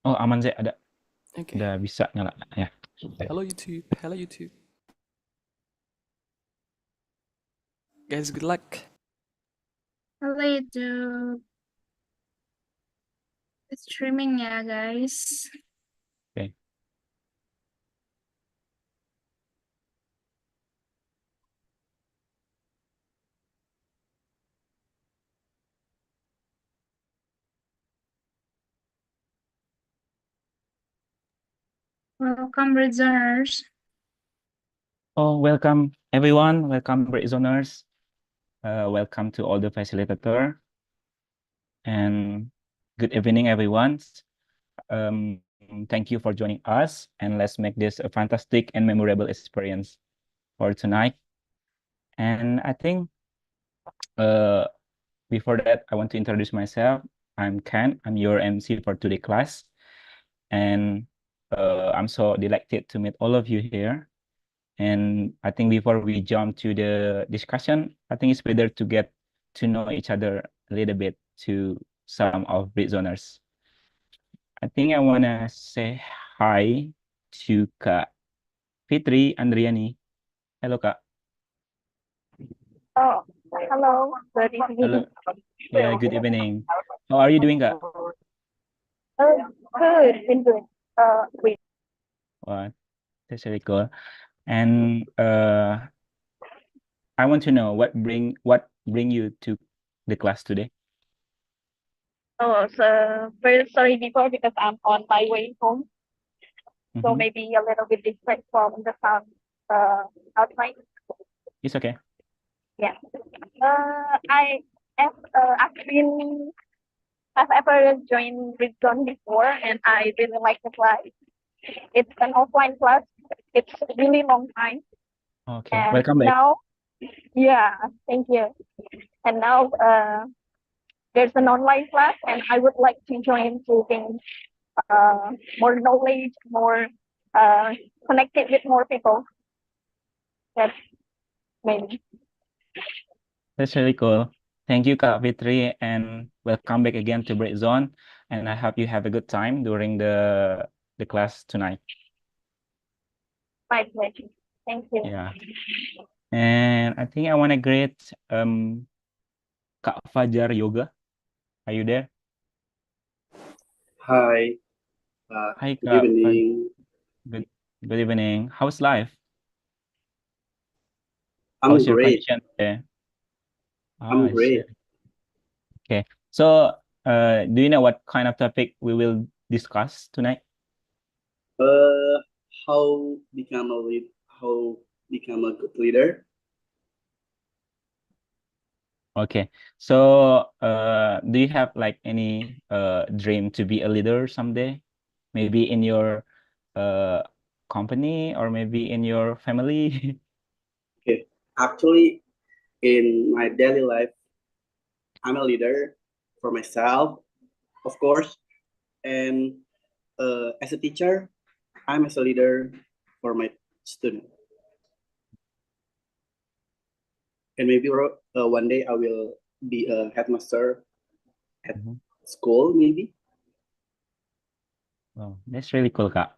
Oh, aman sih ada. Okay. Udah bisa nyala ya. Hello YouTube. Hello YouTube. Guys, good luck. Halo YouTube. Streaming ya guys. Oke. Welcome Britzoners. Oh, welcome everyone. Welcome Britzoners. Welcome to all the facilitator. And good evening, everyone. Thank you for joining us, and let's make this a fantastic and memorable experience for tonight. And I think before that, I want to introduce myself. I'm Ken. I'm your MC for today class. And I'm so delighted to meet all of you here. And I think before we jump to the discussion, I think it's better to get to know each other a little bit to some of Britzoners. I think I want to say hi to Kak Fitri Andriani. Hello, Kak. Oh, hello. Good Hello. evening. Yeah, good evening. How are you doing, Kak? Good. Been good. Wait. Wow, that's really cool. And I want to know what bring you to the class today? Oh, so very sorry before because I'm on my way home, so Mm-hmm. maybe a little bit different from the sound outside. It's okay. Yeah. I have actually have ever joined Britzone before, and I really like the class. It's an offline class. It's really long time, Okay, and welcome back. now, yeah, thank you. And now, there's an online class, and I would like to join to gain more knowledge, more connected with more people. That's maybe. That's really cool. Thank you, Kak Fitri, and welcome back again to Break Zone. And I hope you have a good time during the class tonight. My pleasure. Thank you. Yeah. And I think I want to greet Kak Fajar Yoga. Are you there? Hi, Hi, good Kak. evening. Good evening. How's life? I'm How's your great. condition there? Ah, I'm I see. great. Okay. So, do you know what kind of topic we will discuss tonight? Uh, how become a lead? How become a good leader? Okay. So, do you have like any dream to be a leader someday? Maybe in your uh company or maybe in your family? Okay. Actually, in my daily life, I'm a leader for myself, of course, and as a teacher, I'm as a leader for my student. And maybe one day I will be a headmaster at Mhm. school, maybe. Oh, that's really cool, Kak.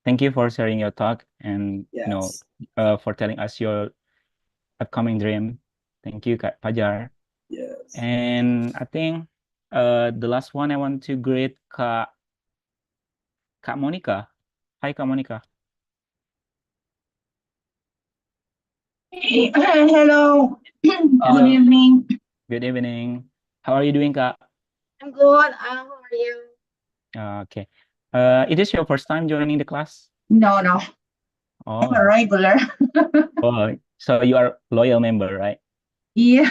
Thank you for sharing your talk and Yes. for telling us your upcoming dream. Thank you, Kak Fajar. Yes. And I think the last one I want to greet Kak Monica. Hi, Kak Monica. Hello. Good Hello. evening. Good evening. How are you doing, Kak? I'm good. How are you? Okay. It is your first time joining the class? No, I'm a Oh, regular. oh, so you are loyal member, right? Yeah.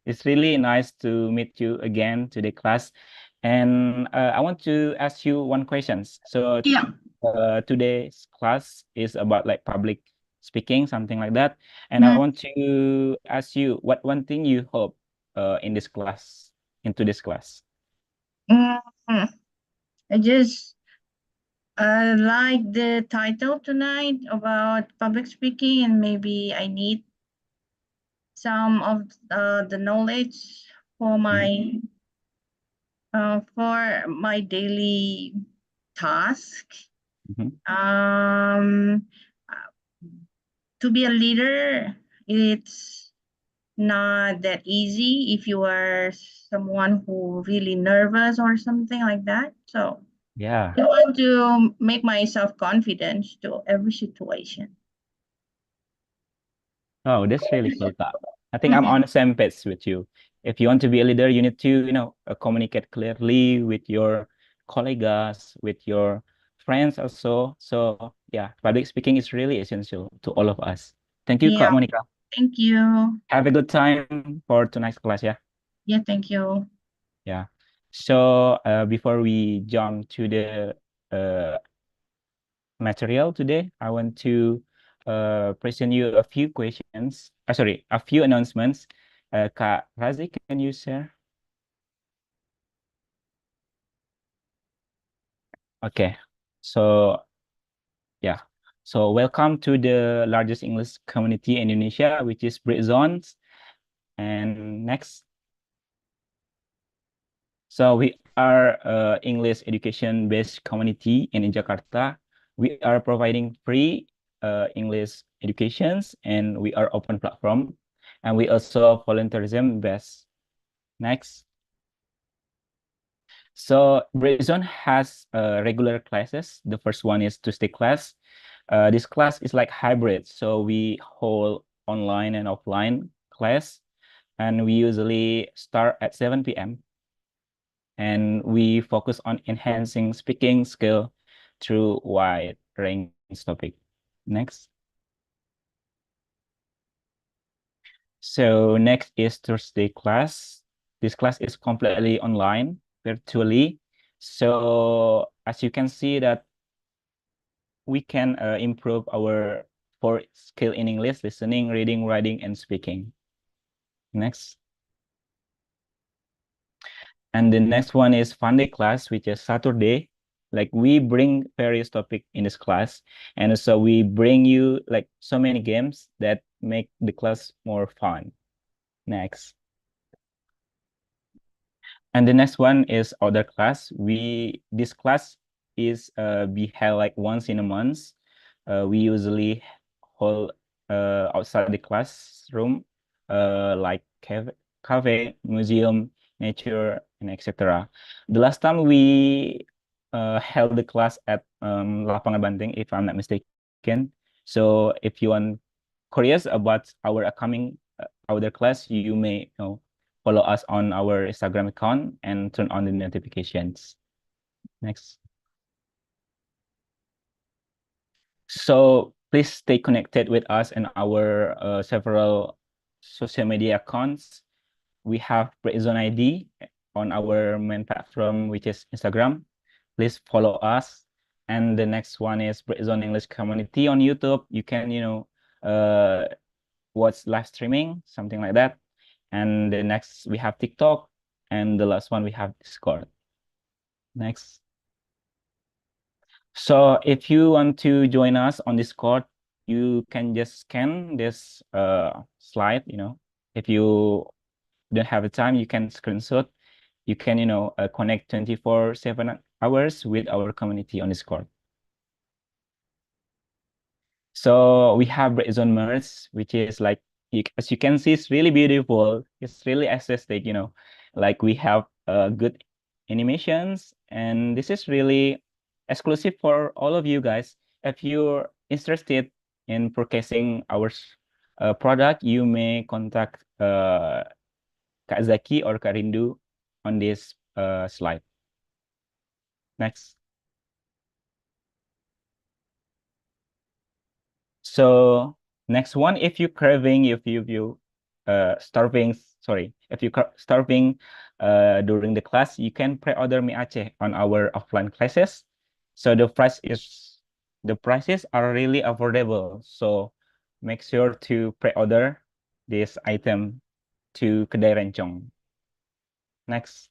It's really nice to meet you again to the class. And I want to ask you one question. So Yeah. today's class is about like public speaking, something like that. And I Mm, want to ask you what one thing you hope in this class, into this class. mm, mm. I just like the title tonight about public speaking, and maybe I need some of the knowledge for Mhm. my For my daily task, Mhm. To be a leader, it's not that easy if you are someone who really nervous or something like that. So Yeah. I want to make myself confident to every situation. Oh, that's really cool, Kak. I think I'm on the same page with you. If you want to be a leader, you need to, communicate clearly with your colleagues, with your friends also. So yeah, public speaking is really essential to all of us. Thank you, Yeah, Kak Monica. thank you. Have a good time for tonight's class, yeah. Yeah, thank you. Yeah. So before we jump to the uh, material today, I want to present you a few questions. Sorry, a few announcements. Kak Razi, can you share? Okay. So yeah. So welcome to the largest English community in Indonesia, which is Britzone. And next. So we are English education-based community in Jakarta. We are providing free English educations and we are open platform. And we also volunteerism based. Next. So Britzone has regular classes. The first one is Tuesday class. This class is like hybrid. So we hold online and offline class. And we usually start at 7 p.m. and we focus on enhancing speaking skill through wide range topic. Next. So next is Thursday class. This class is completely online, virtually. So as you can see that we can improve our four skill in English, listening, reading, writing, and speaking. Next. And the next one is fun day class, which is Saturday. Like we bring various topic in this class. And so we bring you like so many games that make the class more fun. Next. And the next one is other class. This class is be held like once in a month. We usually hold outside the classroom, like cafe, museum, nature, and etc. The last time we held the class at Lapangan Banteng, if I'm not mistaken. So if you want curious about our upcoming other class, you may follow us on our Instagram account and turn on the notifications. Next. So please stay connected with us and our several social media accounts. We have Britzone ID on our main platform, which is Instagram. Please follow us. And the next one is Britzone English Community on YouTube. You can, watch live streaming, something like that. And the next we have TikTok, and the last one we have Discord. Next. So if you want to join us on Discord, you can just scan this slide, If you don't have the time, you can screenshot. You can, connect 24/7 hours with our community on Discord. So we have Britzone merch, which is like, as you can see, it's really beautiful. It's really aesthetic, like we have good animations, and this is really exclusive for all of you guys. If you're interested in purchasing our product, you may contact Kak Zaki or Kak Rindu on this slide. Next. So next one, if you craving, if you starving, sorry, if you starving during the class, you can pre-order mie Aceh on our offline classes. So the prices are really affordable. So make sure to pre-order this item to Kedai Rencong. Next.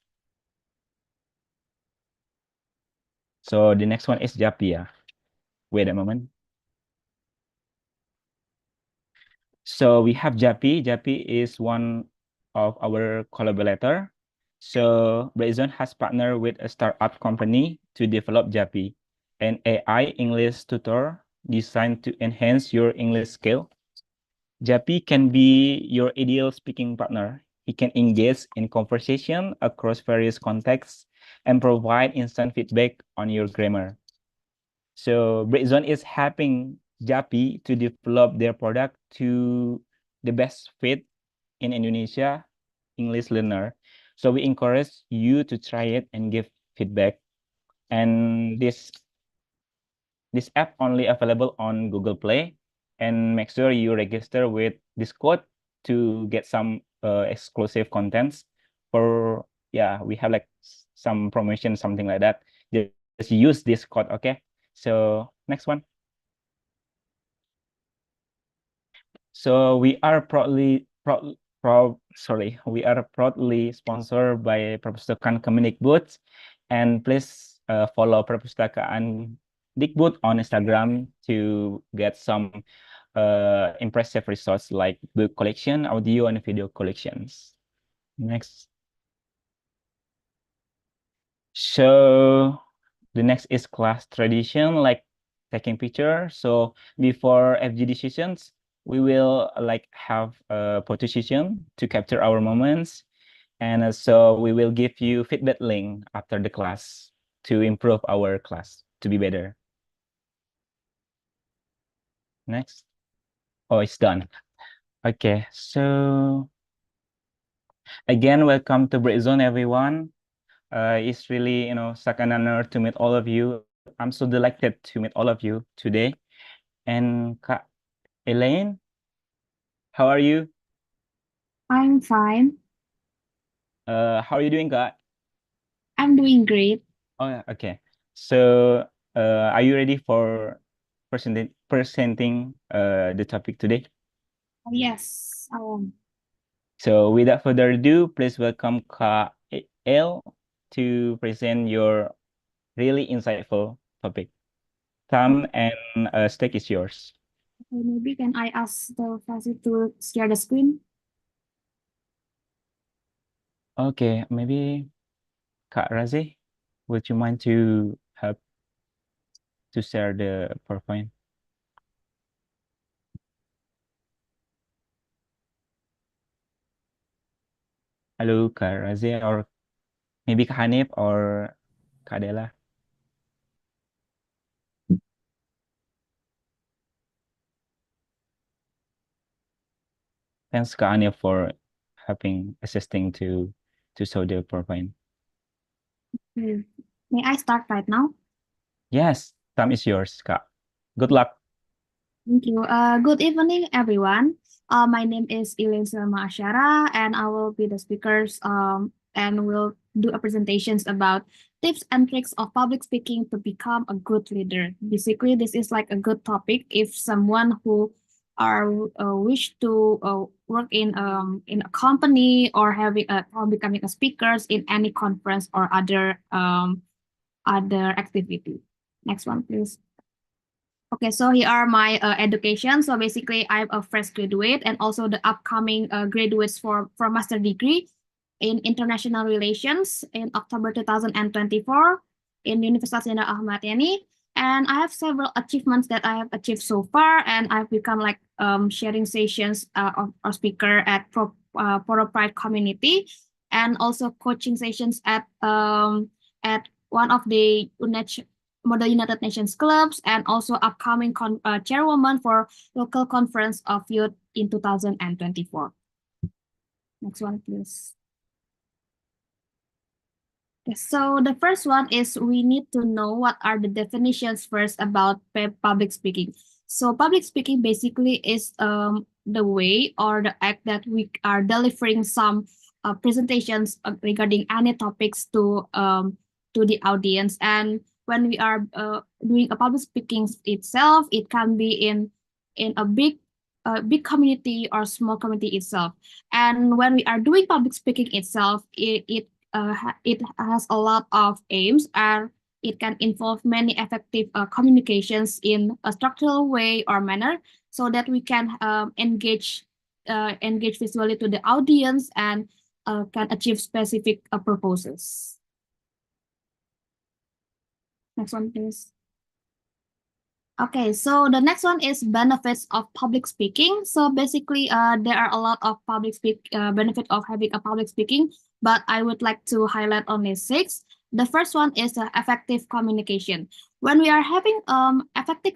So the next one is Japia. Wait a moment. So we have Japi. Japi is one of our collaborator. So Britzone has partnered with a startup company to develop Japi, an AI English tutor designed to enhance your English skill. Japi can be your ideal speaking partner. He can engage in conversation across various contexts and provide instant feedback on your grammar. So Britzone is helping Japi to develop their product to the best fit in Indonesia English learner. So we encourage you to try it and give feedback. And this app only available on Google Play, and make sure you register with this code to get some exclusive contents for, yeah, we have like some promotion, something like that. Just use this code, okay? So next one. So we are proudly sponsored by Perpustakaan Kemendikbud, and please follow Perpustakaan Dikbud on Instagram to get some impressive resources like book collection, audio, and video collections. Next. So the next is class tradition, like taking picture. So before FG decisions, we will like have a photo session to capture our moments. And so we will give you feedback link after the class to improve our class to be better. Next. Oh, it's done. Okay, so again, welcome to Britzone, everyone. It's really, such an honor to meet all of you. I'm so delighted to meet all of you today. And Kak Elaine, how are you? I'm fine. How are you doing, Kak? I'm doing great. Oh, yeah, okay. So, are you ready for presenting the topic today? Yes. So, without further ado, please welcome Kak El to present your really insightful topic. Time and stake is yours. Okay, maybe can I ask the facility to share the screen? Okay, maybe Kak Razi, would you mind to help to share the PowerPoint? Halo Kak Razi, or maybe Kak Hanif or Kak Dela. Thanks Kak Hanif for helping assisting to show the PowerPoint. Okay. May I start right now? Yes, time is yours, Kak. Good luck. Thank you. Good evening, everyone. My name is Ilin Selma Asyara, and I will be the speakers and will do a presentations about tips and tricks of public speaking to become a good leader. Basically, this is like a good topic if someone who are wish to work in a company or having a or becoming a speakers in any conference or other activity. Next one, please. Okay, so here are my education. So basically, I'm a fresh graduate and also the upcoming graduates for master degree in international relations in October 2024 in Universitas Jenderal Ahmad Yani. And I have several achievements that I have achieved so far, and I've become like sharing sessions or speaker at Poro Pride community, and also coaching sessions at one of the Model United Nations clubs, and also upcoming chairwoman for local conference of youth in 2024. Next one, please. Yes, so the first one is we need to know what are the definitions first about public speaking. So public speaking basically is the way or the act that we are delivering some presentations regarding any topics to the audience. And when we are doing a public speaking itself, it can be in a big community or small community itself. And when we are doing public speaking itself, it has a lot of aims, and it can involve many effective communications in a structural way or manner, so that we can engage visually to the audience, and can achieve specific purposes. Next one, please. Okay, so the next one is benefits of public speaking. So basically, there are a lot of benefit of having a public speaking, but I would like to highlight only 6. The first one is effective communication. When we are having effective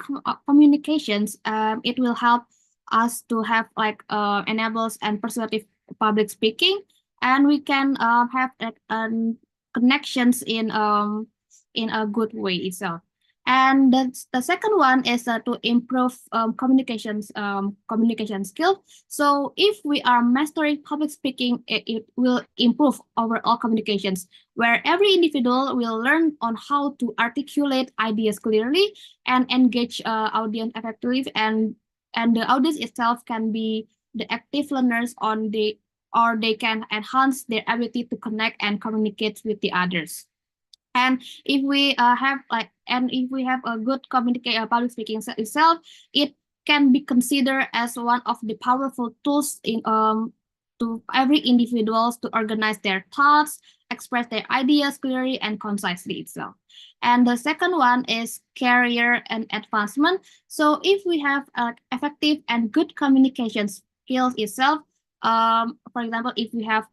communications, it will help us to have like enables and persuasive public speaking, and we can have connections in a good way itself. And the second one is to improve communication skills. So if we are mastering public speaking, it will improve overall communications, where every individual will learn on how to articulate ideas clearly and engage audience effectively, and the audience itself can be the active learners or they can enhance their ability to connect and communicate with the others. And if we have a good public speaking itself, it can be considered as one of the powerful tools in to every individuals to organize their thoughts, express their ideas clearly and concisely itself. And the second one is career and advancement. So if we have effective and good communication skills itself, for example, if we have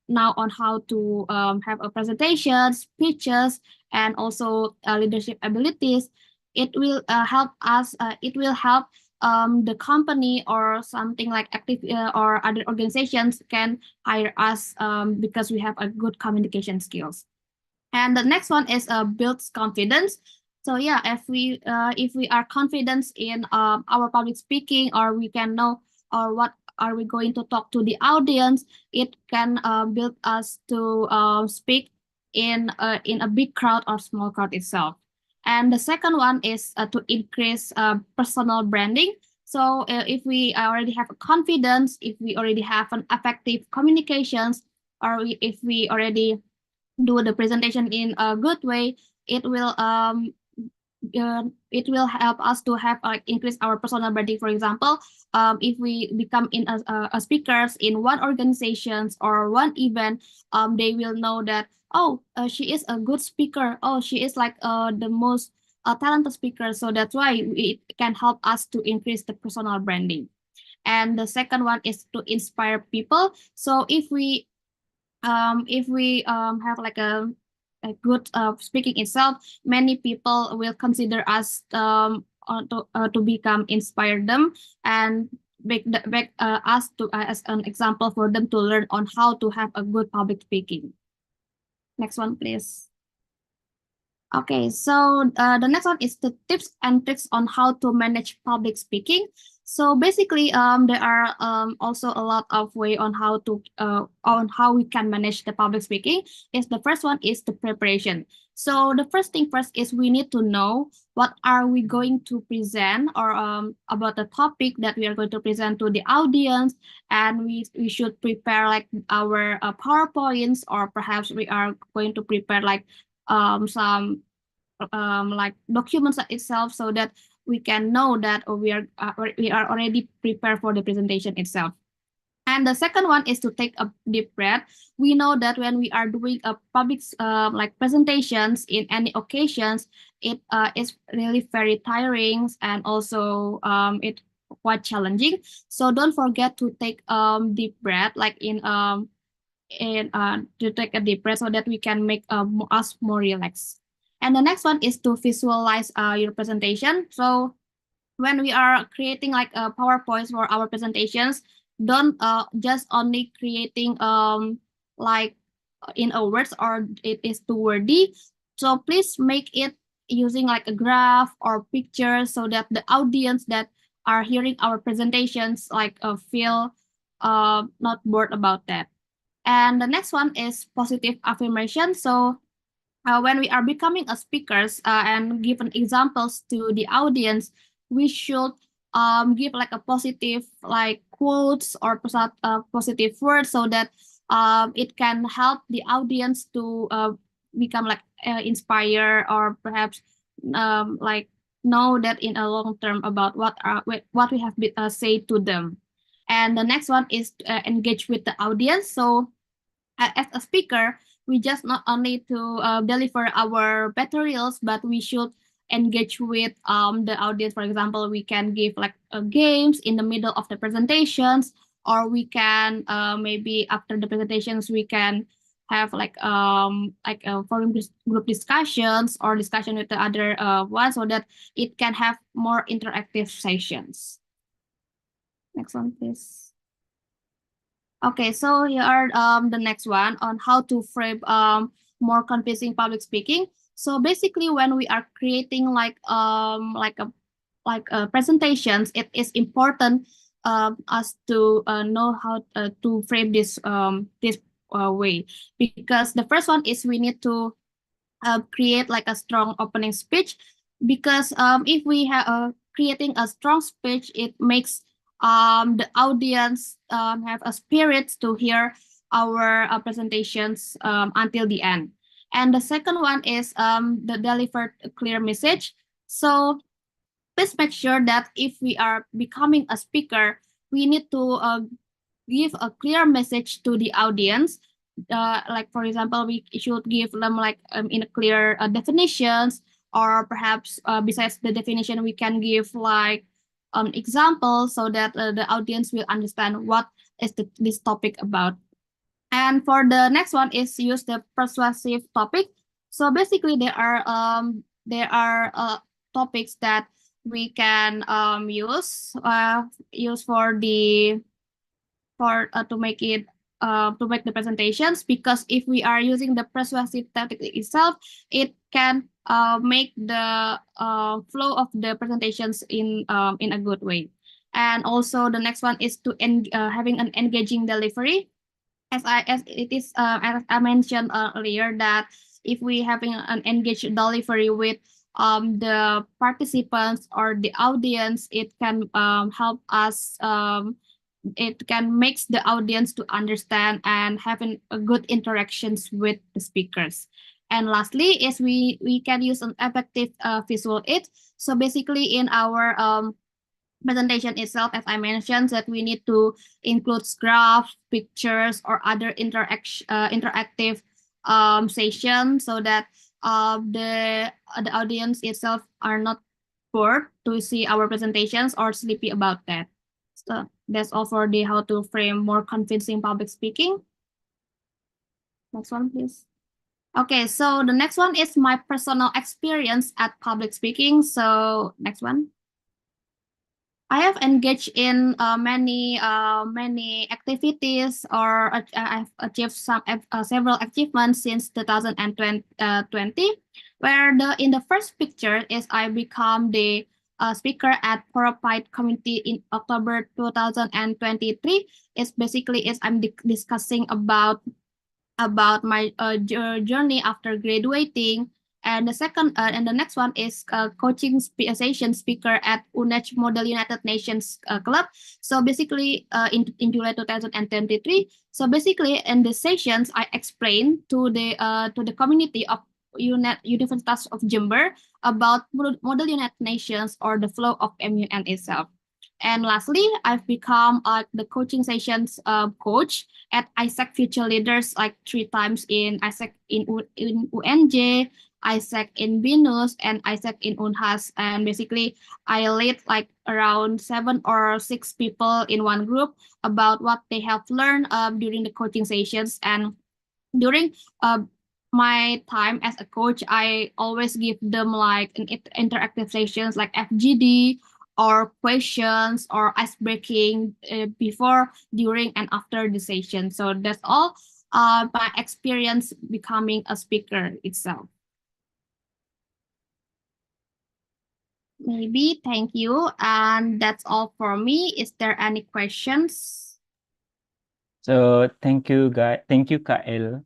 now on how to have a presentation, speeches, and also leadership abilities, it will help us. It will help the company or something like active or other organizations can hire us because we have a good communication skills. And the next one is builds confidence. So yeah, if we are confident in our public speaking, or we can know or what are we going to talk to the audience, it can build us to speak in a big crowd or small crowd itself. And the second one is to increase personal branding. So if we already have a confidence, if we already have an effective communications, or if we already do the presentation in a good way, it will help us to have increase our personal branding. For example, if we become in a speakers in one organizations or one event, they will know that, oh, she is a good speaker. Oh, she is like the most talented speaker. So that's why it can help us to increase the personal branding. And the second one is to inspire people. So if we have like a good speaking itself, many people will consider us to become inspire them and make us to as an example for them to learn on how to have a good public speaking. Next one, please. Okay, so the next one is the tips and tricks on how to manage public speaking. So basically, there are also a lot of way on how we can manage the public speaking. The first one is the preparation. So the first thing first is we need to know what are we going to present, or about the topic that we are going to present to the audience, and we should prepare like our PowerPoints, or perhaps we are going to prepare like some like documents itself, so that we can know that we are already prepared for the presentation itself. And the second one is to take a deep breath. We know that when we are doing a public like presentations in any occasions, it is really very tiring, and also it quite challenging. So don't forget to take deep breath, like to take a deep breath, so that we can make us more relaxed. And the next one is to visualize your presentation. So when we are creating like PowerPoints for our presentations, don't just only creating like in a words, or it is too wordy. So please make it using like a graph or picture, so that the audience that are hearing our presentations like feel not bored about that. And the next one is positive affirmation. So when we are becoming a speakers and given examples to the audience, we should give like a positive like quotes or positive words, so that it can help the audience to become like inspire, or perhaps like know that in a long term about what we have said to them. And the next one is to engage with the audience. So as a speaker, we just not only to deliver our materials, but we should engage with the audience. For example, we can give like games in the middle of the presentations, or we can maybe after the presentations we can have like forum group discussions or discussion with the other one, so that it can have more interactive sessions. Next one, please. Okay, so here are the next one on how to frame more convincing public speaking. So basically, when we are creating like presentations, it is important us to know how to frame this way, because the first one is we need to create like a strong opening speech, because if we have creating a strong speech, it makes the audience have a spirit to hear our presentations until the end. And the second one is the delivered clear message. So please make sure that if we are becoming a speaker, we need to give a clear message to the audience. Like for example, we should give them like in a clear definitions, or perhaps besides the definition, we can give like examples, so that the audience will understand what is this topic about. And for the next one is use the persuasive topic. So basically, there are topics that we can use for the to make it to make the presentations, because if we are using the persuasive tactic itself, it can make the flow of the presentations in a good way. And also the next one is to having an engaging delivery. As I mentioned earlier, that if we having an engaged delivery with the participants or the audience, it can help us it can makes the audience to understand and having a good interactions with the speakers. And lastly is we can use an effective visual aid. So basically in our presentation itself, as I mentioned, that we need to include graphs, pictures, or other interactive sessions, so that the audience itself are not bored to see our presentations or sleepy about that. So that's all for the how to frame more convincing public speaking. Next one, please. Okay, so the next one is my personal experience at public speaking. So next one. I have engaged in many activities, or I've achieved several achievements since 2020, where in the first picture is I become the speaker at Poropide community in October 2023. It's basically I'm discussing about my journey after graduating. And the next one is coaching session speaker at UNECH Model United Nations Club. So basically, in July 2023. So basically, in the sessions, I explained to the community of Universitas of Jember about Model United Nations, or the flow of MUN itself. And lastly, I've become the coaching sessions coach at ISEC Future Leaders like 3 times in ISEC in UNJ, ISEC in BINUS, and ISEC in UNHAS. And basically, I lead like around 7 or 6 people in one group about what they have learned during the coaching sessions. And during my time as a coach, I always give them like an interactive sessions like FGD, or questions, or ice breaking before, during, and after the session. So that's all my experience becoming a speaker itself. Maybe, thank you. And that's all for me. Is there any questions? So thank you, guys. Thank you, KL.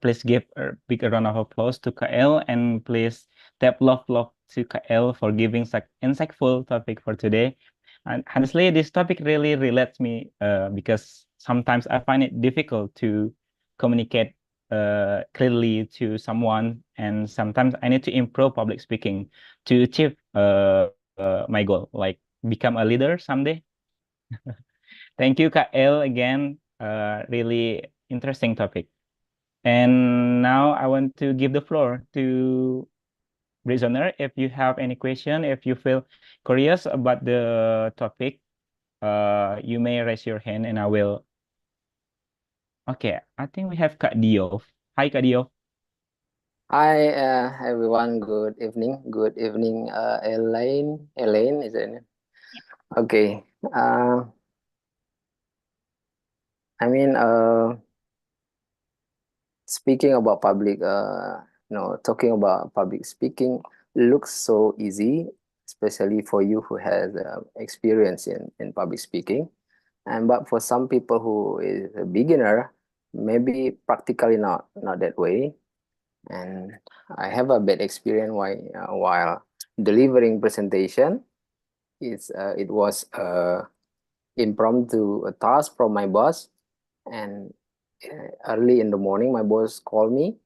Please give a big round of applause to KL, and please tap love to KL for giving such insightful topic for today. And honestly, this topic really relates me because sometimes I find it difficult to communicate clearly to someone, and sometimes I need to improve public speaking to achieve my goal, like become a leader someday. Thank you, KL, again. Really interesting topic. And now I want to give the floor to Britzone. If you have any question, if you feel curious about the topic, you may raise your hand and I will. Okay, I think we have Kak Dio. Hi, Kak Dio. Hi, everyone. Good evening. Good evening, Elaine. Elaine, is it? Okay. I mean, speaking about public, talking about public speaking looks so easy, especially for you who has experience in public speaking. But for some people who is a beginner, maybe practically not that way. And I have a bad experience while delivering presentation. It was impromptu task from my boss, and early in the morning my boss called me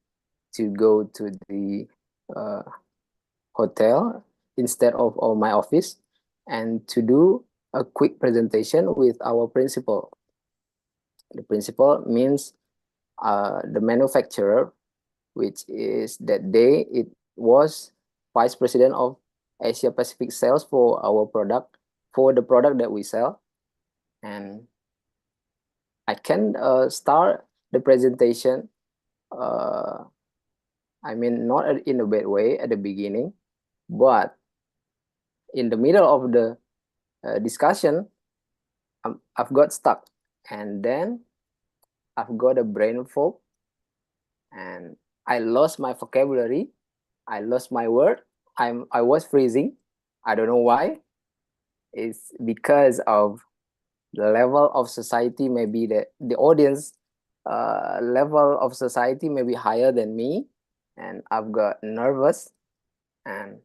to go to the hotel instead of my office and to do a quick presentation with our principal. The principal means the manufacturer, which is that day it was vice president of Asia Pacific sales for our product, for the product that we sell. And I can start the presentation, I mean, not in a bad way at the beginning, but in the middle of the discussion, I've got stuck, and then I've got a brain fog, and I lost my vocabulary, I lost my word, I was freezing. I don't know why. It's because of the level of society, maybe the audience level of society may be higher than me, and I've got nervous. And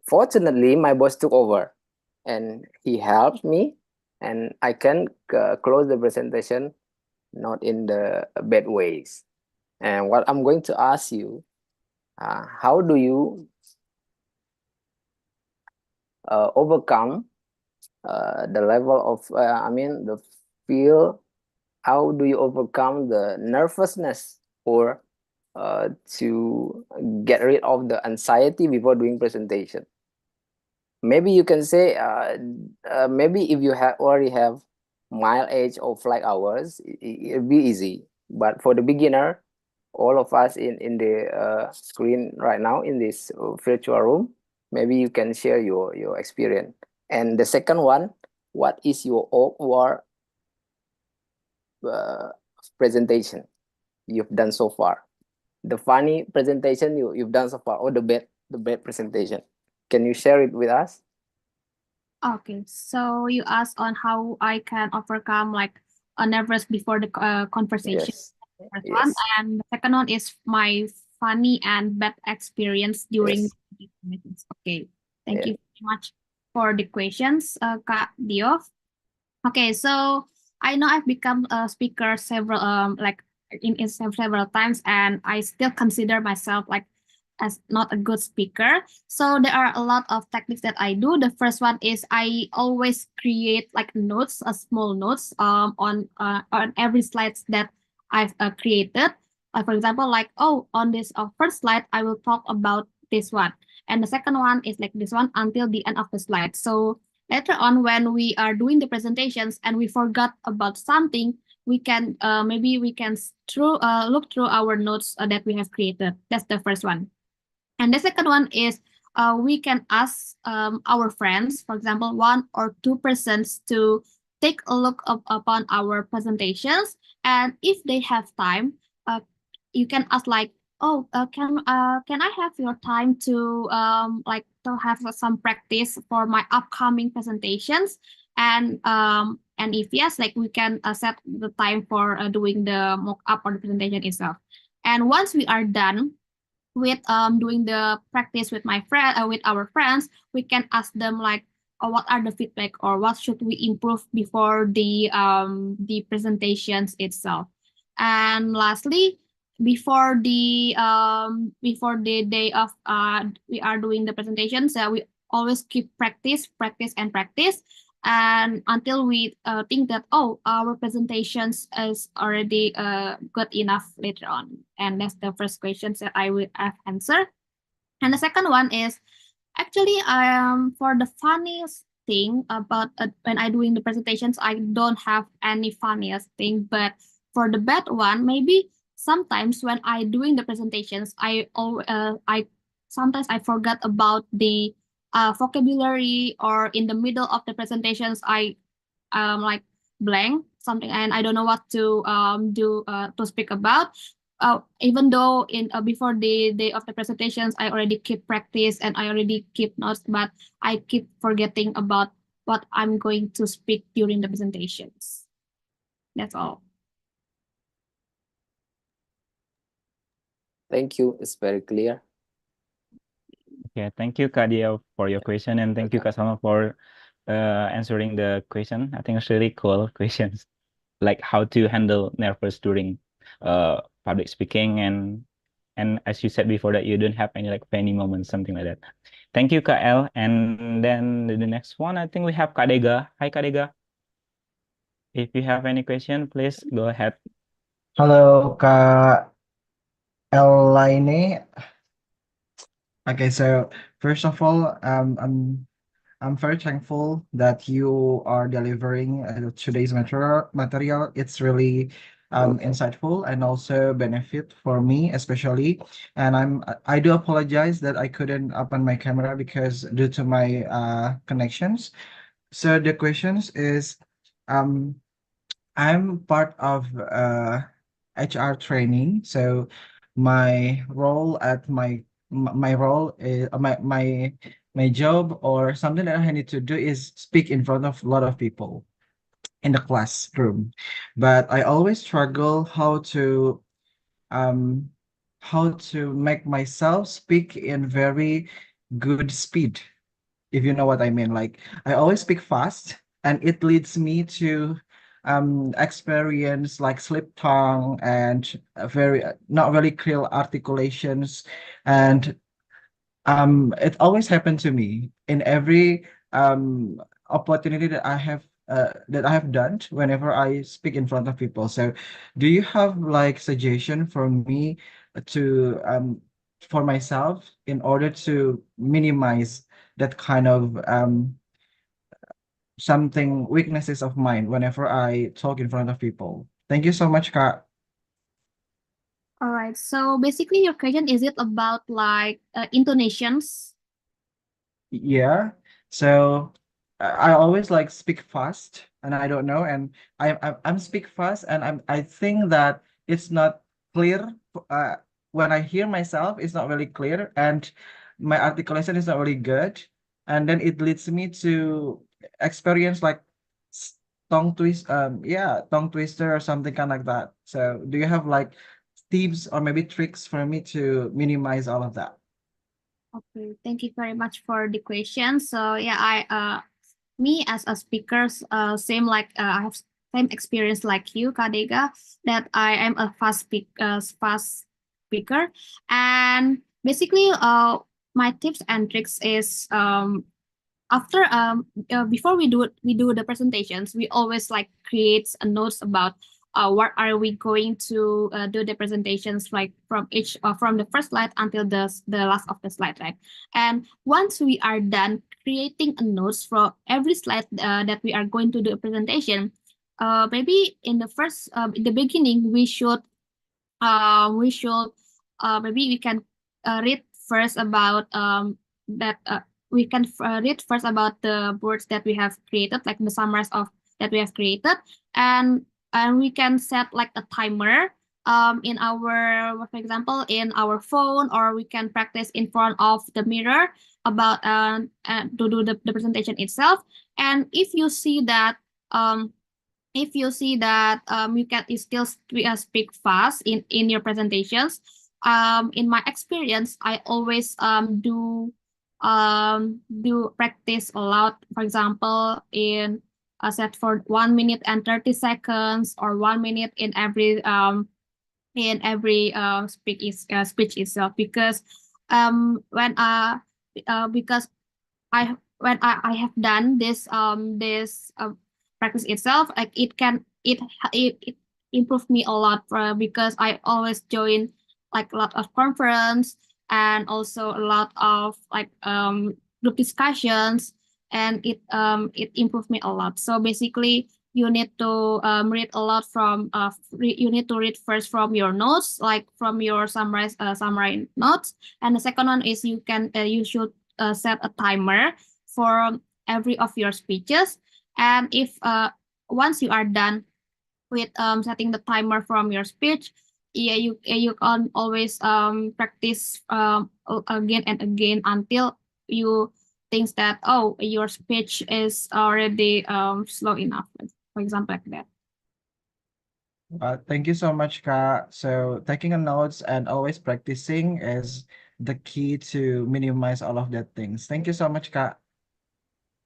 fortunately, my boss took over, and he helped me, and I can close the presentation, not in the bad ways. And what I'm going to ask you, how do you overcome the level of, the feel, how do you overcome the nervousness or to get rid of the anxiety before doing presentation? Maybe you can say, maybe if you already have mile age or flight hours, it'll be easy. But for the beginner, all of us in the screen right now in this virtual room, maybe you can share your experience. And the second one, what is your awkward presentation you've done so far? The funny presentation you've done so far, or the bad presentation? Can you share it with us? Okay, so you asked on how I can overcome like a nervous before the conversation. Yes. First one, Yes. and the second one is my funny and bad experience during Yes. the meetings. Okay, thank Yeah. you very much for the questions, Kak Diof. Okay, so I know I've become a speaker several like in several times, and I still consider myself like as not a good speaker. So there are a lot of techniques that I do. The first one is I always create like notes, small notes on every slides that I've created. For example, like, oh, on this first slide, I will talk about this one. And the second one is like this one until the end of the slide. So later on, when we are doing the presentations and we forgot about something, we can maybe we can look through our notes that we have created. That's the first one. And the second one is we can ask our friends, for example, 1 or 2 persons to take a look upon our presentations. And if they have time, you can ask like, oh, can I have your time to like to have some practice for my upcoming presentations? And if yes, like we can set the time for doing the mock-up or the presentation itself. And once we are done with doing the practice with with our friends, we can ask them like, what are the feedback or what should we improve before the presentations itself. And lastly, before the day of we are doing the presentations, we always keep practice and practice. and until we think that, oh, our presentations is already good enough later on. And that's the first question that I will have answered. And the second one is actually for the funniest thing about when I doing the presentations, I don't have any funniest thing. But for the bad one, maybe sometimes when I doing the presentations, I sometimes I forgot about the vocabulary, or in the middle of the presentations I like blank something and I don't know what to do to speak about. Even though in before the day of the presentations, I already keep practice and I already keep notes, but I keep forgetting about what I'm going to speak during the presentations. That's all. Thank you. It's very clear. Okay, thank you, Kadia, for your question, and thank you, Welcome. Kasama, for answering the question. I think it's really cool questions, like how to handle nervous during public speaking, and as you said before that you don't have any like funny moments, something like that. Thank you, KL. And then the next one, I think we have Kadega. Hi, Kadega. If you have any question, please go ahead. Halo Kak Elaine. Okay, so first of all, I'm very thankful that you are delivering today's material. It's really insightful and also benefit for me especially. And I do apologize that I couldn't open my camera because due to my connections. So the questions is um I'm part of HR training. So my role at my role is my job or something that I need to do is speak in front of a lot of people in the classroom. But I always struggle um how to make myself speak in very good speed, if you know what I mean. Like I always speak fast and it leads me to experience like slip tongue and very not really clear articulations. And it always happened to me in every opportunity that I have done whenever I speak in front of people. So do you have like suggestion for me to for myself in order to minimize that kind of something weaknesses of mine whenever I talk in front of people? Thank you so much, Kak. All right. So basically, your question is it about like intonations? Yeah. So I always like speak fast and I don't know, and I'm speak fast and I think that it's not clear. When I hear myself, it's not really clear and my articulation is not really good. And then it leads me to experience like tongue twist, yeah, tongue twister or something kind like that. So do you have like tips or maybe tricks for me to minimize all of that? Okay, thank you very much for the question. So yeah, me as a speaker, same like I have same experience like you, Kadega, that I am a fast speaker, and basically, my tips and tricks is after before we do the presentations, we always like create a notes about what are we going to do the presentations like from each from the first slide until the last of the slide, right? And once we are done creating a notes for every slide that we are going to do a presentation, maybe in the first in the beginning we should maybe we can read first about that we can read first about the words that we have created, like the summaries of that we have created, and we can set like a timer in our, for example, in our phone, or we can practice in front of the mirror about to do the presentation itself. And if you see that you can still speak fast in your presentations, in my experience, I always do practice a lot. For example, in a set for 1 minute and 30 seconds, or 1 minute in every speech itself, because when because I when I have done this practice itself, like it improved me a lot, because I always join like a lot of conference and also a lot of like group discussions, and it improved me a lot. So basically you need to read a lot from you need to read first from your notes, like from your summary notes, and the second one is you should set a timer for every of your speeches. And if once you are done with setting the timer from your speech, yeah, you can always practice again and again until you think that, oh, your speech is already slow enough, for example, like that. Thank you so much, Ka. So taking a notes and always practicing is the key to minimize all of that things. Thank you so much, Ka.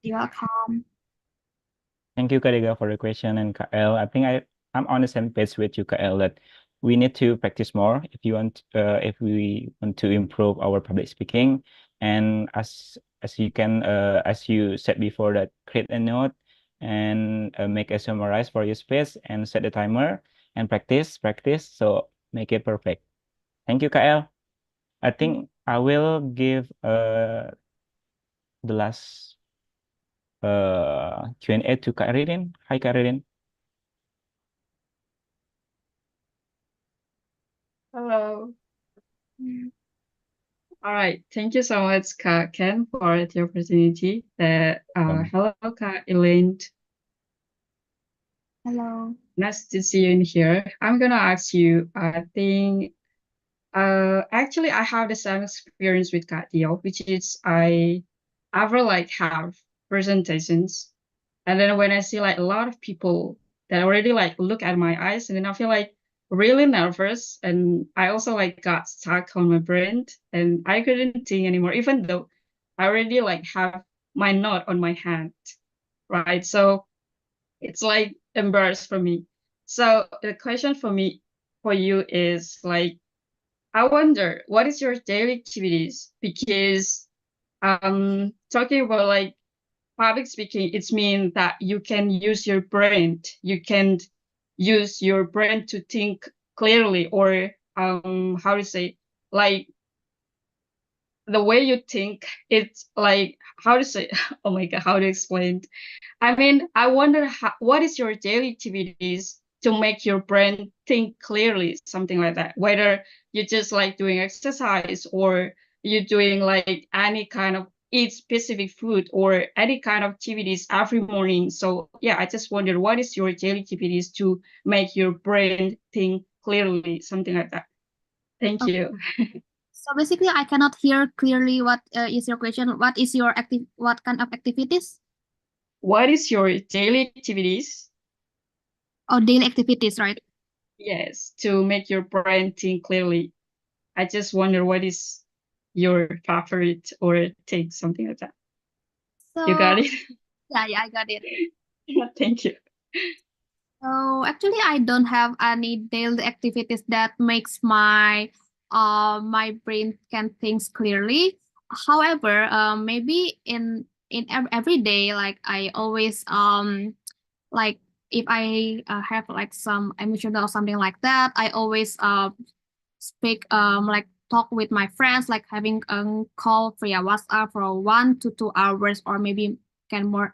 You're welcome. Thank you, Kariga, for the question, and Kael. I think I'm on the same page with you, Kael, that we need to practice more if we want to improve our public speaking. And as you said before, that create a note and make a summarize for your speech and set a timer and practice. So make it perfect. Thank you, Kael. I think I will give the last Q&A to Kak Ririn. Hi, Kak Ririn. Hello. All right. Thank you so much, Kak Ken, for the opportunity. Hello, Kak Elaine. Hello. Nice to see you in here. I'm gonna ask you, actually, I have the same experience with Kak Dio, which is I ever like have presentations, and then when I see like a lot of people that already like look at my eyes, and then I feel like really nervous, and I also like got stuck on my brain, and I couldn't think anymore, even though I already like have my note on my hand, right? So it's like embarrassed for me. So the question for you is like, I wonder what is your daily activities? Because talking about like public speaking, it's mean that you can use your brain. You can use your brain to think clearly, or how to say, like the way you think, it's like how to say, oh my god, how to explain. I mean, I wonder what is your daily activities to make your brain think clearly, something like that. Whether you're just like doing exercise, or you're doing like any kind of eat specific food, or any kind of activities every morning. So yeah, I just wonder what is your daily activities to make your brain think clearly, something like that. Thank you. So basically, I cannot hear clearly what is your question. What is your what kind of activities? What is your daily activities? Oh, daily activities, right? Yes, to make your brain think clearly. I just wonder what is your favorite or take, something like that. So You got it? yeah, I got it. Thank you. So actually, I don't have any daily activities that makes my brain can think clearly. However, maybe in every day, like I always like if I have like some emotional or something like that, I always speak like talk with my friends, like having a call via WhatsApp for 1 to 2 hours, or maybe can more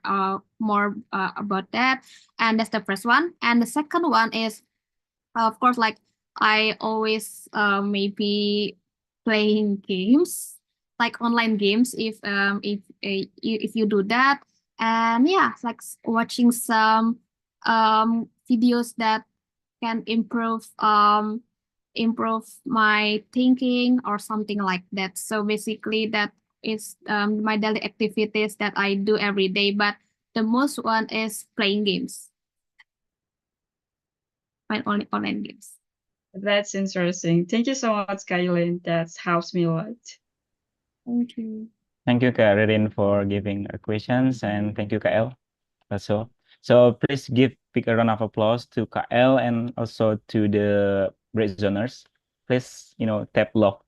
about that. And that's the first one. And the second one is, of course, like I always maybe playing games, like online games, if you do that. And yeah, like watching some videos that can improve my thinking or something like that. So basically that is my daily activities that I do every day, but the most one is playing games, my only online games. That's interesting. Thank you so much, Kailin. That helps me a lot. Thank you. Thank you, Kak Ririn, for giving questions, and thank you, Kael, also. So please give big round of applause to Kael and also to the Britzoners. Please, tap love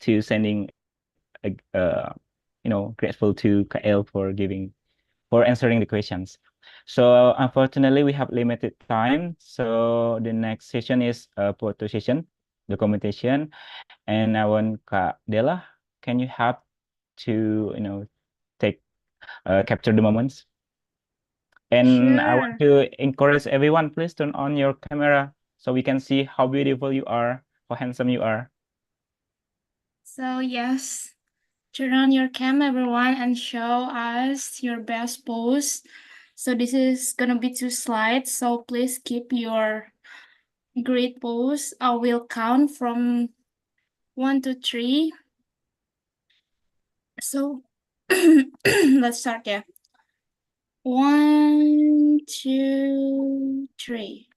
to sending grateful to Kael for answering the questions. So unfortunately, we have limited time. So the next session is a photo session, documentation, and I want Kak Dela, can you help to take capture the moments? And I want to encourage everyone, please turn on your camera so we can see how beautiful you are, how handsome you are. So yes, turn on your cam, everyone, and show us your best pose. So this is gonna be 2 slides, so please keep your great pose. I will count from 1 to 3. So let's start, yeah. 1, 2, 3.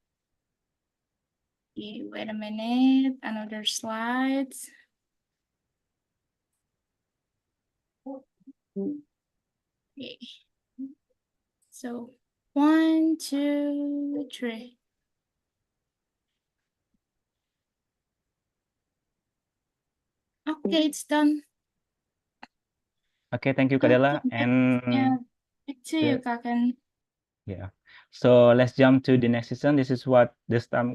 Okay, wait a minute, another slides. Okay. So 1, 2, 3. Okay, it's done. Okay, thank you, Kak Dela. And Yeah, back to you, Kakan. yeah, so let's jump to the next session. This is what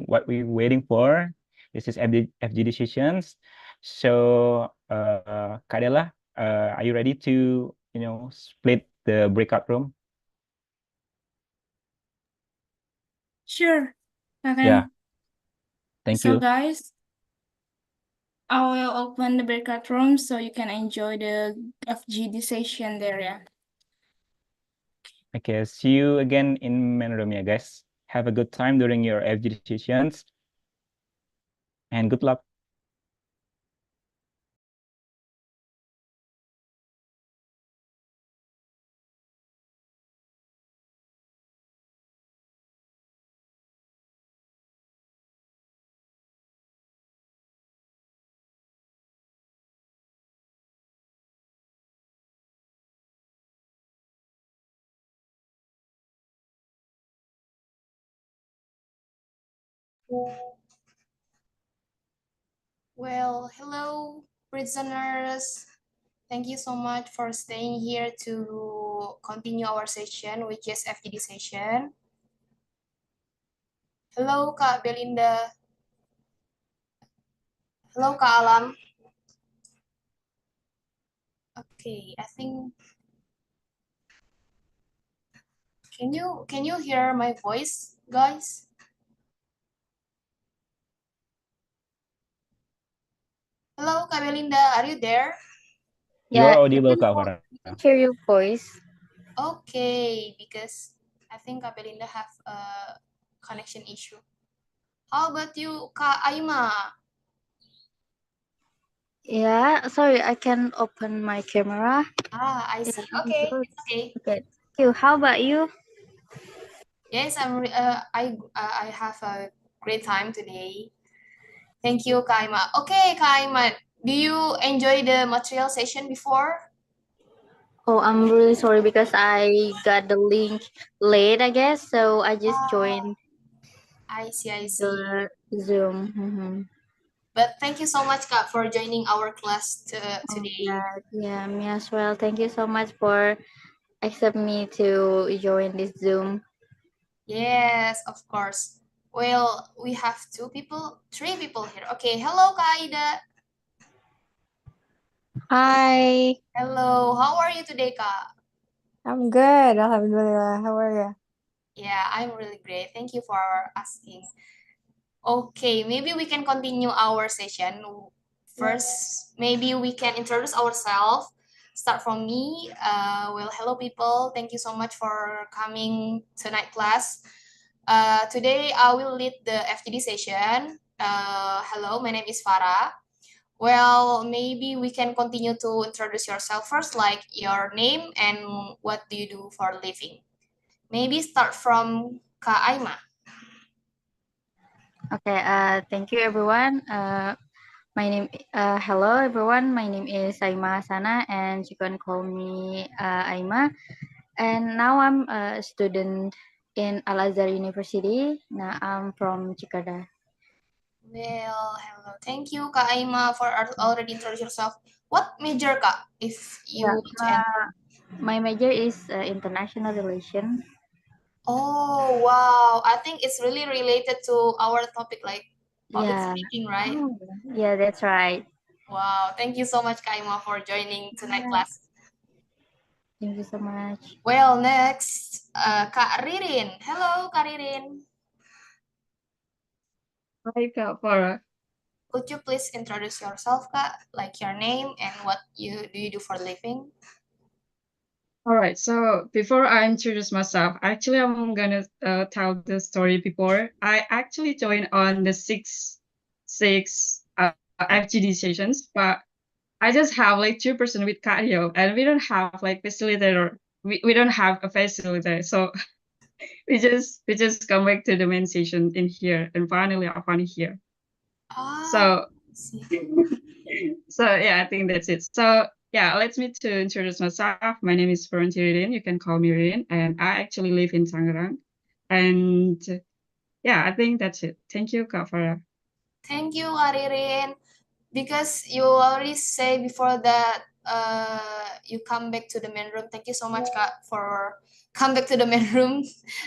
what we're waiting for. This is FGD sessions. So Kak Dela, are you ready to split the breakout room? Sure, Kakan. Yeah. Thank So you. guys, I will open the breakout room so you can enjoy the FGD session there, yeah. Okay, see you again in main room, yeah, guys. Have a good time during your FGD sessions, and good luck. Well, hello, prisoners. Thank you so much for staying here to continue our session, which is FGD session. Hello, Kak Belinda. Hello, Kak Alam. Okay, I think can you hear my voice, guys? Hello, Kak Belinda, are you there? You are Yeah, audible, Kak Farah. I can hear your voice. Okay, because I think Kak Belinda have a connection issue. How about you, Kak Aima? Yeah, sorry, I can open my camera. I It's see. Okay, good. it's okay. Okay, thank you. How about you? Yes, I have a great time today. Thank you, Kaima. Okay, Kaima, do you enjoy the material session before? Oh, I'm really sorry because I got the link late, I guess. So I just joined I see. the Zoom. But thank you so much, Kak, for joining our class Oh, today. yeah, me as well. Thank you so much for accept me to join this Zoom. Yes, of course. Well, we have three people here. Okay, hello, Kaida. Hi, Hello, how are you today, Kak? I'm good. Alhamdulillah. How are you? Yeah, I'm really great. Thank you for asking. Okay, maybe we can continue our session. First, maybe we can introduce ourselves. Start from me. Well, hello people. Thank you so much for coming tonight class. Today I will lead the FGD session. Hello, my name is Farah. Well, maybe we can continue to introduce yourself first, like your name and what do you do for a living. Maybe start from Kak Aima. Okay, thank you everyone. Hello everyone. My name is Aima Sana, and you can call me Aima. And now I'm a student in Al Azhar University. Now I'm from Jakarta. Well, hello. Thank you, Kak Aima, for already introduce yourself. What major, Kak, if you Yeah, want to enter? my major is international relations. Oh, wow. I think it's really related to our topic, like public Yeah. speaking, right? Oh, yeah, that's right. Wow. Thank you so much, Kaima, for joining tonight Yeah. class. Thank you so much. Well, next, Kak Ririn. Hello, Kak Ririn. Hi, Kak Farah. Could you please introduce yourself, Kak? Like your name and what you do for a living? All right, so before I introduce myself, actually, I'm gonna tell the story before. I actually joined on the six FGD sessions, but I just have like 2% with cardio, and we don't have like facilitator. We don't have a facilitator, so we just come back to the main session in here, and finally I found it here. So so yeah, I think that's it. So yeah, let me to introduce myself. My name is Rin. You can call me Rin, and I actually live in Tangerang. And yeah, I think that's it. Thank you, Kak Farah. Thank you, Kak Ririn. Because you already say before that you come back to the main room. Thank you so much, Kak, for come back to the main room.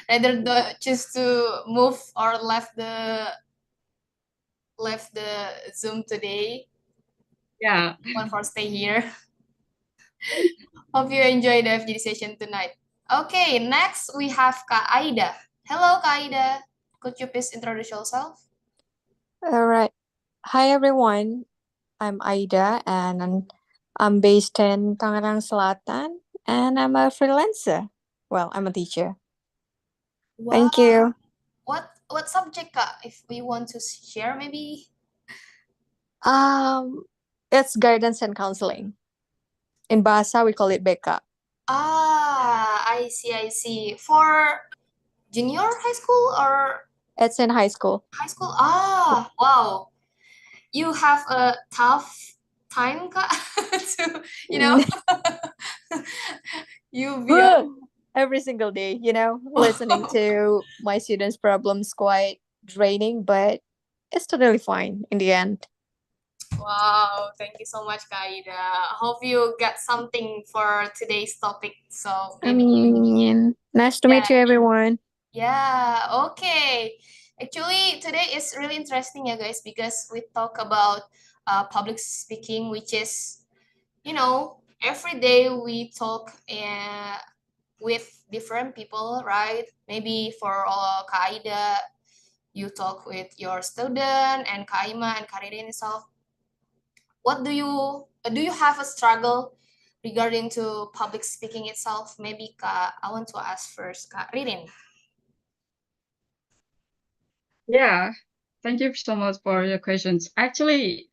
Rather choose to move or left the Zoom today. Yeah. One for stay here. Hope you enjoy the FGD session tonight. Okay, next we have Kak Aida. Hello, Kak Aida. Could you please introduce yourself? All right. Hi, everyone. I'm Aida, and I'm based in Tangerang Selatan, and I'm a freelancer. Well, I'm a teacher. Thank you. What subject, Kak? If we want to share, maybe. It's guidance and counseling. In Bahasa, we call it BK. I see. For junior high school or It's in high school. high school? Wow. You have a tough time, Kak, to, you be Every single day, listening to my students' problems quite draining, but it's totally fine in the end. Wow, thank you so much, Kaida. Hope you got something for today's topic. So I maybe mean, nice to meet you, everyone. yeah, okay. Actually, today is really interesting, yeah, guys, because we talk about public speaking, which is, every day we talk with different people, right? Maybe for Kaida, you talk with your student, and Kaima and Karirin itself. What do you have a struggle regarding to public speaking itself? Maybe I want to ask first, Kak Ririn. Yeah. Thank you so much for your questions. Actually,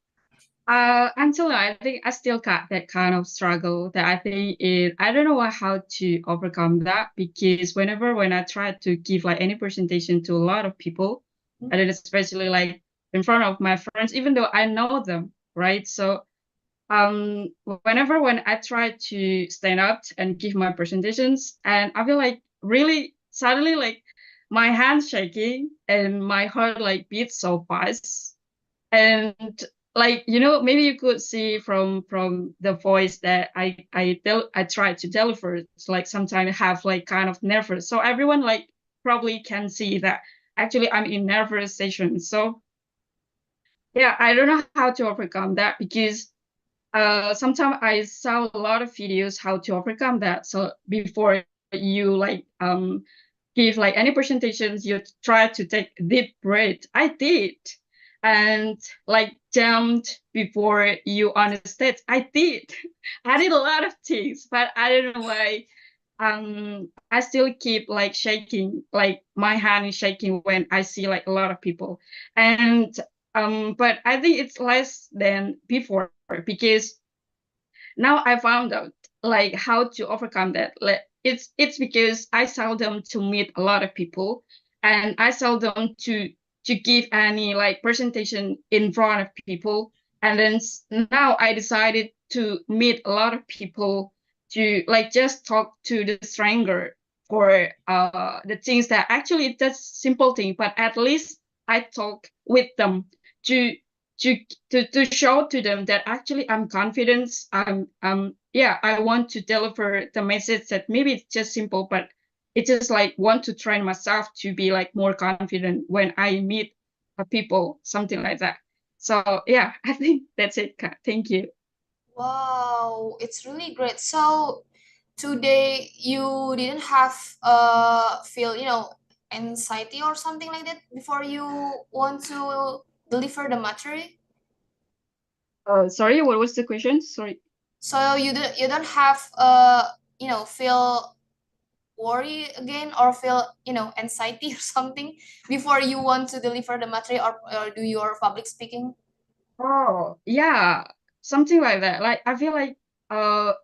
until now, I think I still got that kind of struggle that I think I don't know how to overcome that, because when I try to give like any presentation to a lot of people, and then especially like in front of my friends, even though I know them, right? So when I try to stand up and give my presentations, and I feel like really suddenly like my hands shaking and my heart like beats so fast, and like maybe you could see from the voice that I try to deliver. It's like sometimes I have like kind of nervous, so everyone like probably can see that actually I'm in nervous session. So yeah, I don't know how to overcome that, because sometimes I saw a lot of videos how to overcome that. So before you like give like any presentations, you try to take deep breath. I did, and like jumped before you on the stage. I did. I did a lot of things, but I don't know why. I still keep like shaking, like my hand is shaking when I see like a lot of people, and but I think it's less than before, because now I found out like how to overcome that. Like it's because I seldom to meet a lot of people, and I seldom to give any like presentation in front of people. And then now I decided to meet a lot of people, to like just talk to the stranger for the things that actually that's simple thing, but at least I talk with them to to show to them that actually I'm confident. Yeah, I want to deliver the message that maybe it's just simple, but it's just like want to train myself to be like more confident when I meet people, something like that. So yeah, I think that's it, Kat. Thank you. Wow, it's really great. So today you didn't have feel, anxiety or something like that before you want to deliver the material? Sorry, what was the question? Sorry. So you don't have feel worry again or feel anxiety or something before you want to deliver the material or do your public speaking? Oh, yeah, something like that. Like I feel like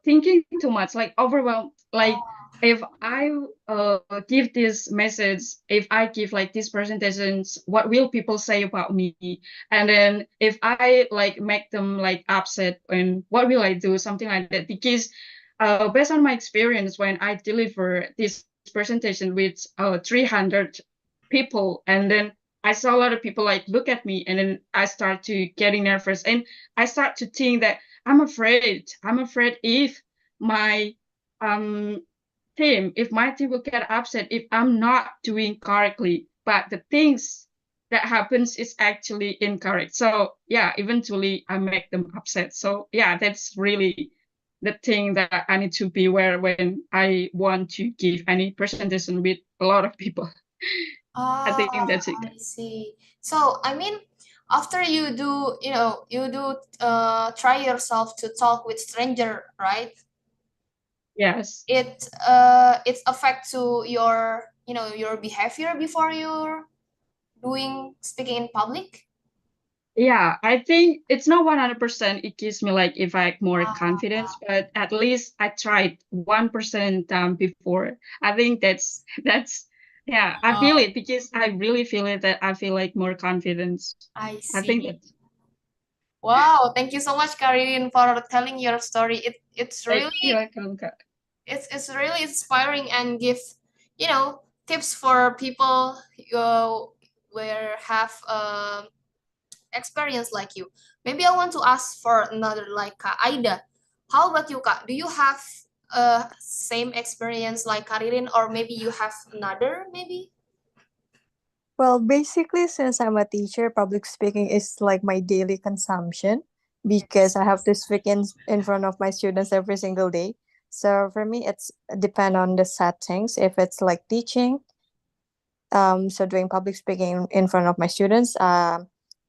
thinking too much, like overwhelmed. Like if I give this message, if I give like these presentations, what will people say about me? And then if I like make them like upset, and what will I do? Something like that. Because based on my experience, when I deliver this presentation with 300 people, and then I saw a lot of people like look at me, and then I start to getting nervous, and I start to think that I'm afraid. I'm afraid if my if my team will get upset if I'm not doing correctly. But the things that happens is actually incorrect. So yeah, eventually I make them upset. So yeah, that's really the thing that I need to be aware when I want to give any presentation with a lot of people. I think that's it. I see. So I mean, after you do, try yourself to talk with stranger, right? Yes. It affect to your, your behavior before you're doing speaking in public. Yeah, I think it's not 100%. It gives me like if I more confidence, but at least I tried 1% before. I think that's yeah, I feel it because I really feel it that I feel like more confidence. I I think see. that's Wow, thank you so much, Karin, for telling your story. It's you're really welcome, Kak. it's really inspiring and give, tips for people where have experience like you. Maybe I want to ask for another like Kak Aida. How about you, Kak? Do you have same experience like Karin, or maybe you have another maybe? Well, basically, since I'm a teacher, public speaking is like my daily consumption because I have to speak in front of my students every single day. So for me, it's depend on the settings. If it's like teaching, so doing public speaking in front of my students,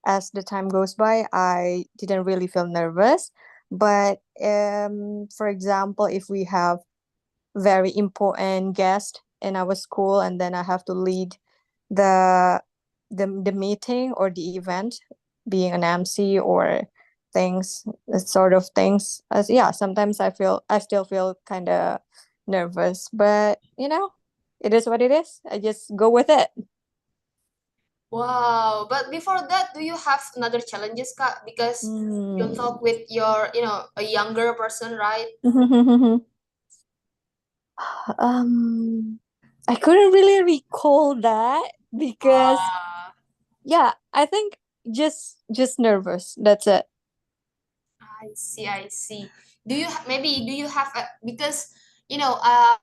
as the time goes by, I didn't really feel nervous. But for example, if we have very important guest in our school and then I have to lead the the meeting or the event, being an MC or things, sort of things, as yeah, sometimes I still feel kind of nervous, but it is what it is. I just go with it. Wow, but before that, do you have another challenges, Kak? Because you talk with your, a younger person, right? I couldn't really recall that because yeah, I think just nervous. That's it. I see. Do you have because I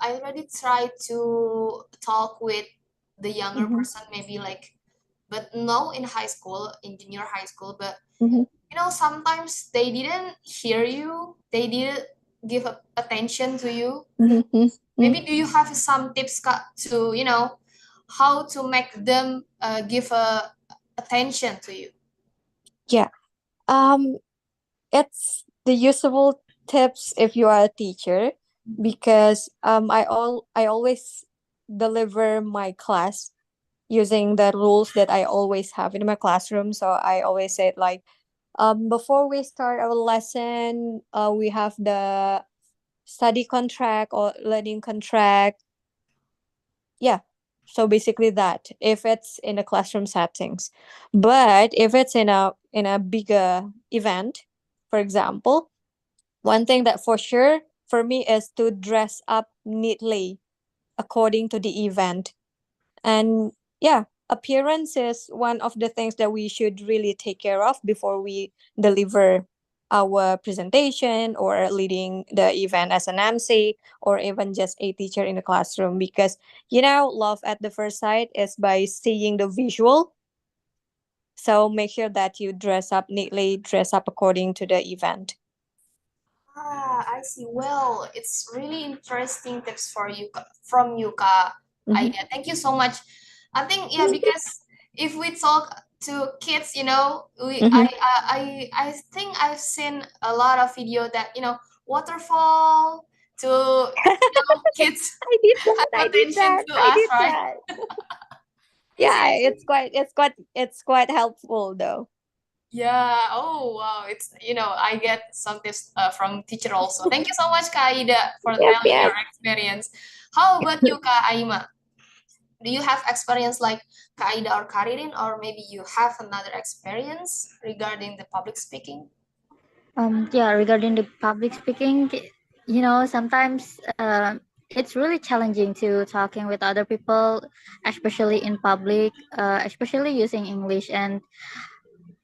already tried to talk with the younger person, maybe like, but no, in high school, in junior high school, but sometimes they didn't hear you, they didn't give attention to you. Maybe do you have some tips, Kak, to how to make them give attention to you? Yeah. It's the usable tips if you are a teacher because I always deliver my class using the rules that I always have in my classroom. So I always say it like before we start our lesson, we have the study contract or learning contract. Yeah. So basically that if it's in a classroom settings. But if it's in a bigger event, for example, one thing that for sure for me is to dress up neatly according to the event. And yeah, appearance is one of the things that we should really take care of before we deliver our presentation or leading the event as an MC or even just a teacher in the classroom, because love at the first sight is by seeing the visual. So make sure that you dress up neatly, dress up according to the event. I see. Well, it's really interesting tips from you, Kak Aida. Thank you so much. I think because if we talk to kids, I think I've seen a lot of video that waterfall to kids I did that. have I did attention that. to I us, did right? that. Yeah, it's quite helpful though. Yeah. Oh, wow. It's I get some tips from teacher also. Thank you so much, Kak Aida, for Yep, telling yep. your experience. How about you, Kak Aima? Do you have experience like Kak Aida or Karirin, or maybe you have another experience regarding the public speaking? Yeah, regarding the public speaking, sometimes it's really challenging to talking with other people, especially in public, especially using English. And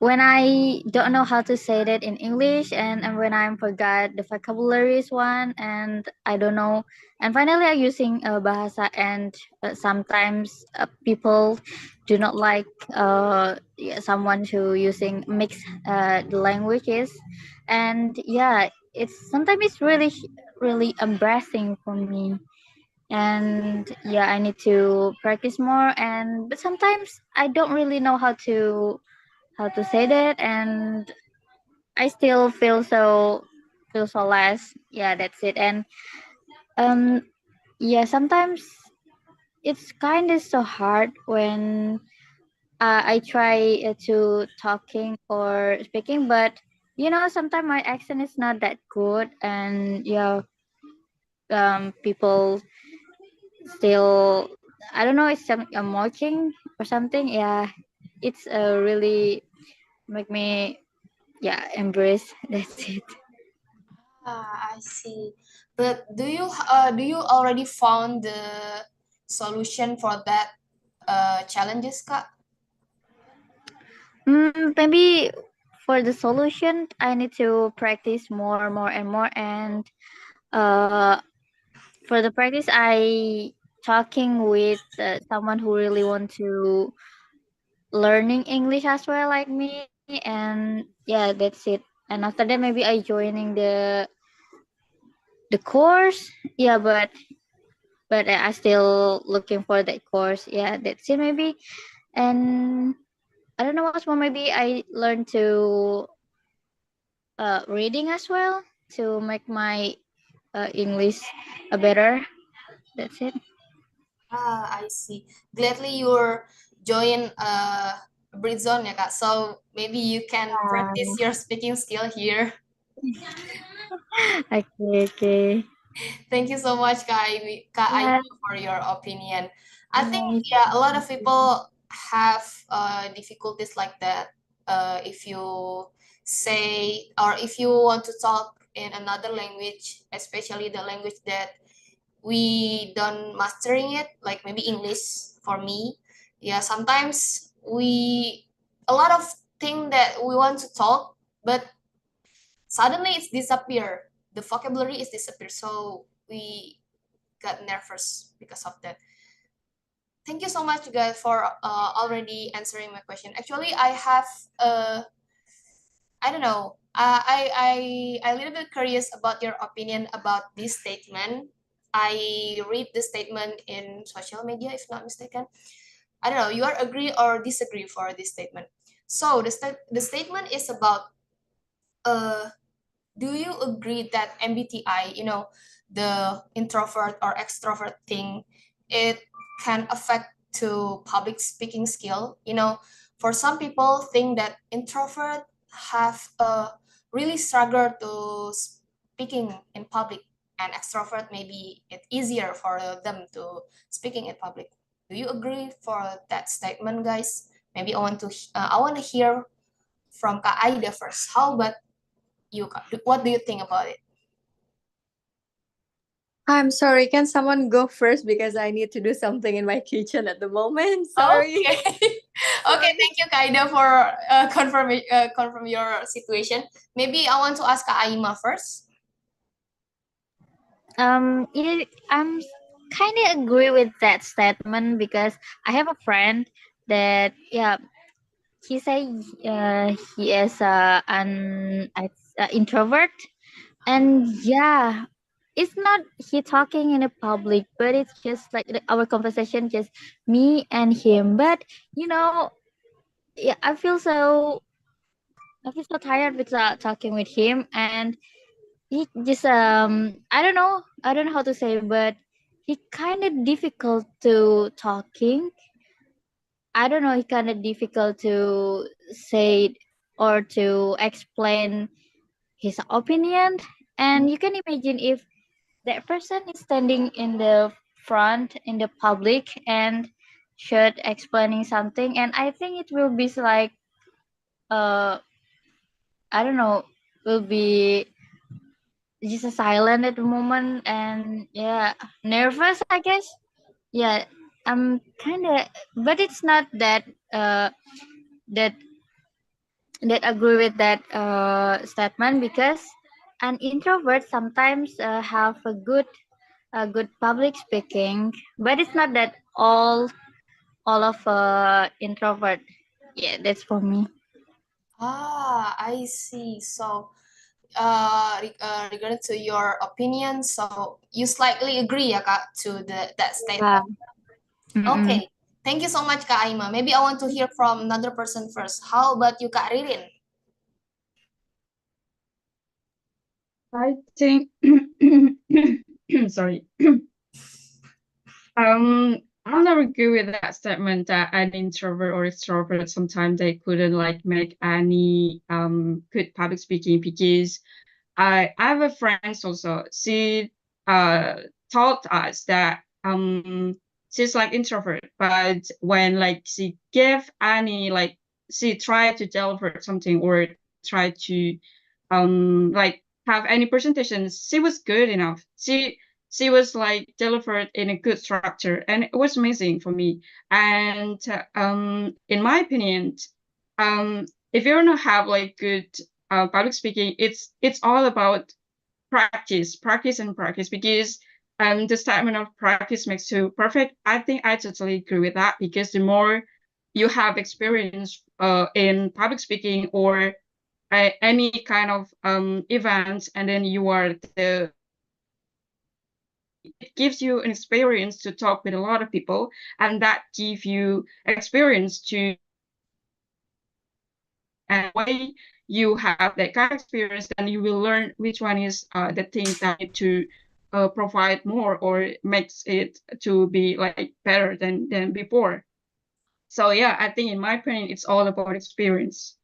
when I don't know how to say that in English, and when I forgot the vocabularies one, and I don't know, and finally I'm using bahasa, and sometimes people do not like someone who using mix the languages, and yeah, it's really embarrassing for me. And yeah, I need to practice more, and but sometimes I don't really know how to say that, and I still feel so less. Yeah, that's it. And um yeah, sometimes it's kind of so hard when I try to talking or speaking, but sometimes my accent is not that good, and yeah, people still, I don't know, it's some watching or something. Yeah, it's really make me, yeah, embrace. That's it. I see. But do you already found the solution for that challenges, Kak? Maybe for the solution, I need to practice more and more. And uh, for the practice, I talking with someone who really want to learning English as well, like me. And yeah, that's it. And after that, maybe I joining the course. Yeah, but I still looking for that course. Yeah, that's it maybe. And I don't know what's more. Maybe I learn to reading as well to make my English better. That's it. I see. Gladly you're join Britzone ya, Kak. So maybe you can practice your speaking skill here. Okay. Thank you so much, Kak Yeah. Aima, for your opinion. I think a lot of people have difficulties like that. If you say or if you want to talk in another language, especially the language that we don't mastering it, like maybe English for me. Yeah, sometimes a lot of thing that we want to talk, but suddenly it's disappear. The vocabulary is disappear. So we got nervous because of that. Thank you so much, guys, for already answering my question. Actually, I have I don't know. I a little bit curious about your opinion about this statement. I read the statement in social media, if not mistaken. I don't know. You are agree or disagree for this statement. So the statement is about do you agree that MBTI, the introvert or extrovert thing, it can affect to public speaking skill? For some people think that introvert have a really struggle to speaking in public, and extrovert maybe it easier for them to speaking in public. Do you agree for that statement, guys? Maybe I want to hear from Kak Aida first. How about you, Kak? What do you think about it? I'm sorry, can someone go first because I need to do something in my kitchen at the moment? Sorry. Okay. Okay, thank you, Kaida, for confirm your situation. Maybe I want to ask Kak Aima first. Yeah, I'm kind of agree with that statement because I have a friend that he say he is an introvert, and yeah, it's not he talking in a public, but it's just like our conversation, just me and him. But you know, yeah, I feel so tired with talking with him, and he just I don't know how to say, but he kind of difficult to talking. I don't know, he kind of difficult to say or to explain his opinion. And you can imagine if that person is standing in the front in the public and should explaining something, and I think it will be like uh I don't know, will be just a silent at the moment, and yeah, nervous, I guess. Yeah, I'm kind of, but it's not that that agree with that statement, because an introvert sometimes have a good public speaking, but it's not that all of introvert. Yeah, that's for me. Ah, I see. So, regarding to your opinion, so you slightly agree ya Kak to that Yeah. statement. Mm-mm. Okay, thank you so much Kak Aima. Maybe I want to hear from another person first. How about you Kak Ririn? I think sorry. I'm not agree with that statement that an introvert or extrovert sometimes they couldn't like make any good public speaking, because I have a friend also. She taught us that she's like introvert, but when like she gave any like she tried to deliver something or tried to like have any presentations, she was good enough. She was like delivered in a good structure, and it was amazing for me. And in my opinion, if you want to have like good public speaking, it's all about practice, practice, and practice. Because the statement of practice makes you perfect. I think I totally agree with that, because the more you have experience in public speaking or any kind of events, and then you are the it gives you an experience to talk with a lot of people, and that gives you experience to and way you have that kind of experience, then you will learn which one is the thing that you need to provide more or makes it to be like better than before. So yeah, I think in my opinion, it's all about experience,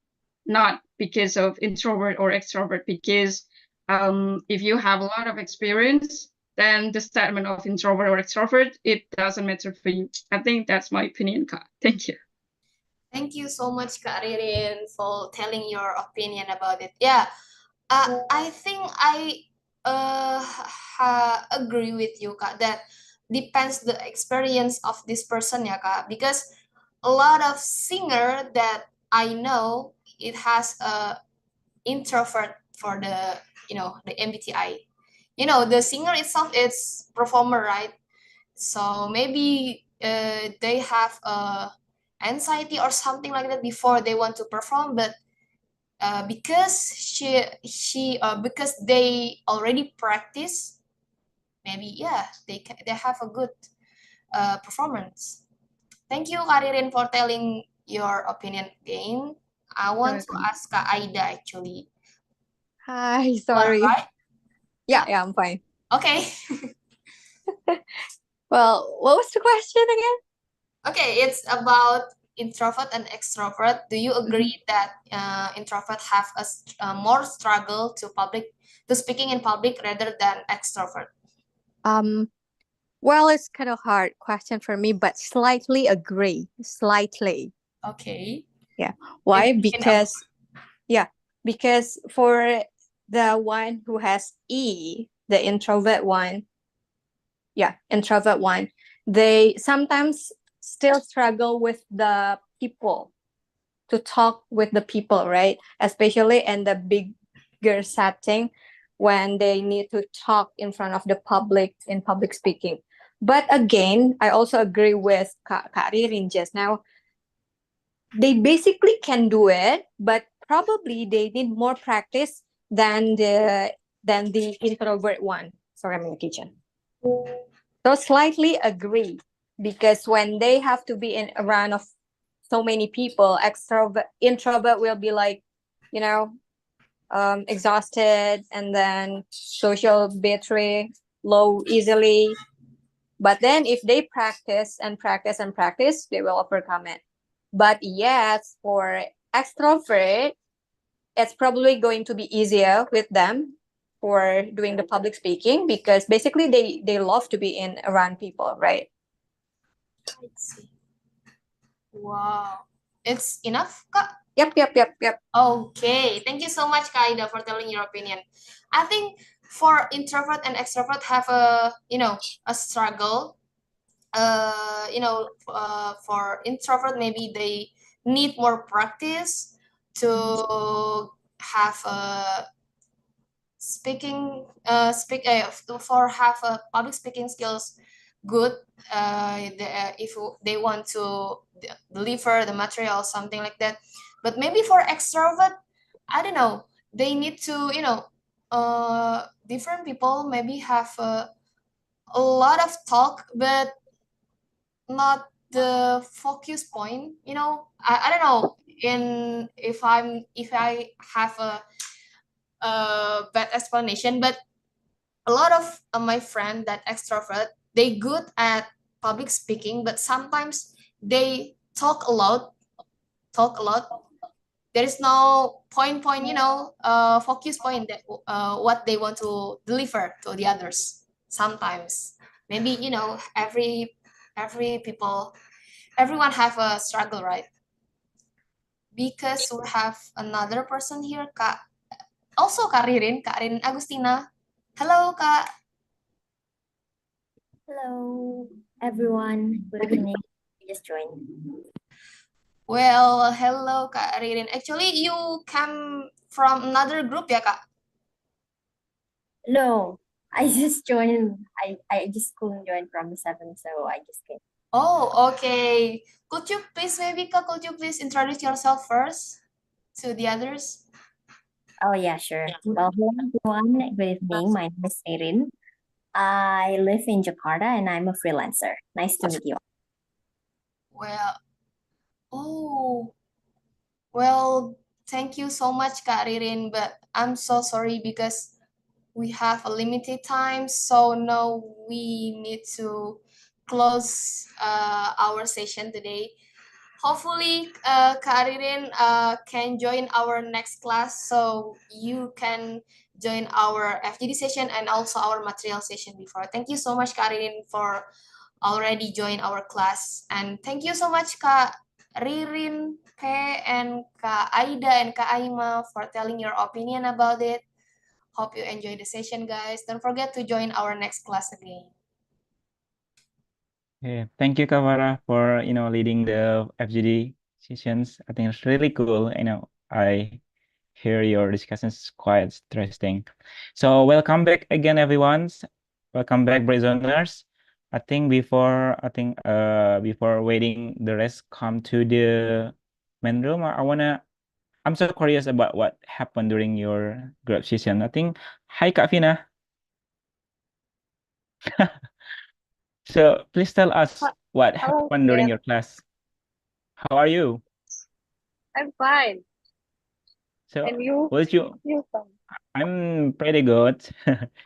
not because of introvert or extrovert. Because if you have a lot of experience, then the statement of introvert or extrovert, it doesn't matter for you. I think that's my opinion, Ka. Thank you. Thank you so much Kak Ririn for telling your opinion about it. Yeah, I think I agree with you Kak, that depends the experience of this person ya Kak, because a lot of singer that I know, it has a introvert for the the MBTI. The singer itself is performer, right? So maybe they have anxiety or something like that before they want to perform, but because because they already practice, maybe yeah, they have a good performance. Thank you Karirin for telling your opinion again. I want to Welcome. ask Kak Aida actually. Hi, You are sorry. right? Yeah, I'm fine. Okay. Well, what was the question again? Okay, it's about introvert and extrovert. Do you agree that introvert have more struggle to speaking in public rather than extrovert? Well, it's kind of hard question for me, but slightly agree. Slightly. Okay. Yeah. Why? Maybe you can Because for the one who has E, the introvert one, introvert one, they sometimes still struggle with the people, to talk with the people, right? Especially in the bigger setting when they need to talk in front of the public in public speaking. But again, I also agree with Kak Ririn just now. They basically can do it, but probably they need more practice than the introvert one. Sorry, I'm in the kitchen. So slightly agree, because when they have to be in around of so many people, introvert will be like, you know, exhausted, and then social battery low easily. But then if they practice and practice and practice, they will overcome it. But yes, for extrovert, it's probably going to be easier with them for doing the public speaking, because basically they love to be in around people, right? I see. Wow. It's enough, Kak? Yep. Okay. Thank you so much, Kak Ida, for telling your opinion. I think for introvert and extrovert have a struggle. For introvert, maybe they need more practice to have a for have a public speaking skills good, if they want to deliver the material, something like that. But maybe for extrovert, I don't know, they need to different people maybe have a lot of talk, but not the focus point. I don't know, if I have a bad explanation, but a lot of my friend that extrovert, they good at public speaking, but sometimes they talk a lot. There is no focus point that what they want to deliver to the others. Sometimes maybe everyone have a struggle, right? Because we have another person here, Kak Ririn Agustina. Hello, Kak. Hello, everyone. Good evening. I just joined. Well, hello, Kak Ririn. Actually, you come from another group, ya, Kak? No, I just joined. I just couldn't join from 7, so I just came. Oh, okay. Could you please introduce yourself first to the others? Oh, yeah, sure. Well, hello, everyone. Good evening. My name is Erin. I live in Jakarta and I'm a freelancer. Nice to meet you. Well, thank you so much, Kak Ririn, but I'm so sorry because we have a limited time, so now we need to close our session today. Hopefully, Kak Ririn can join our next class, so you can join our FGD session and also our material session before. Thank you so much, Kak Ririn, for already join our class. And thank you so much, Kak Ririn, Pe, and Kak Aida and Kak Aima for telling your opinion about it. Hope you enjoy the session, guys. Don't forget to join our next class again. Yeah, thank you, Kavara, for leading the FGD sessions. I think it's really cool. I hear your discussions quite interesting. So welcome back again, everyone. Welcome back, Britzoners. I think before waiting the rest come to the main room, I'm so curious about what happened during your group session. I think, hi, Kak Vina. So please tell us what Hello, happened during yeah. your class. How are you? I'm fine. So And you? what did you? You fine. I'm pretty good.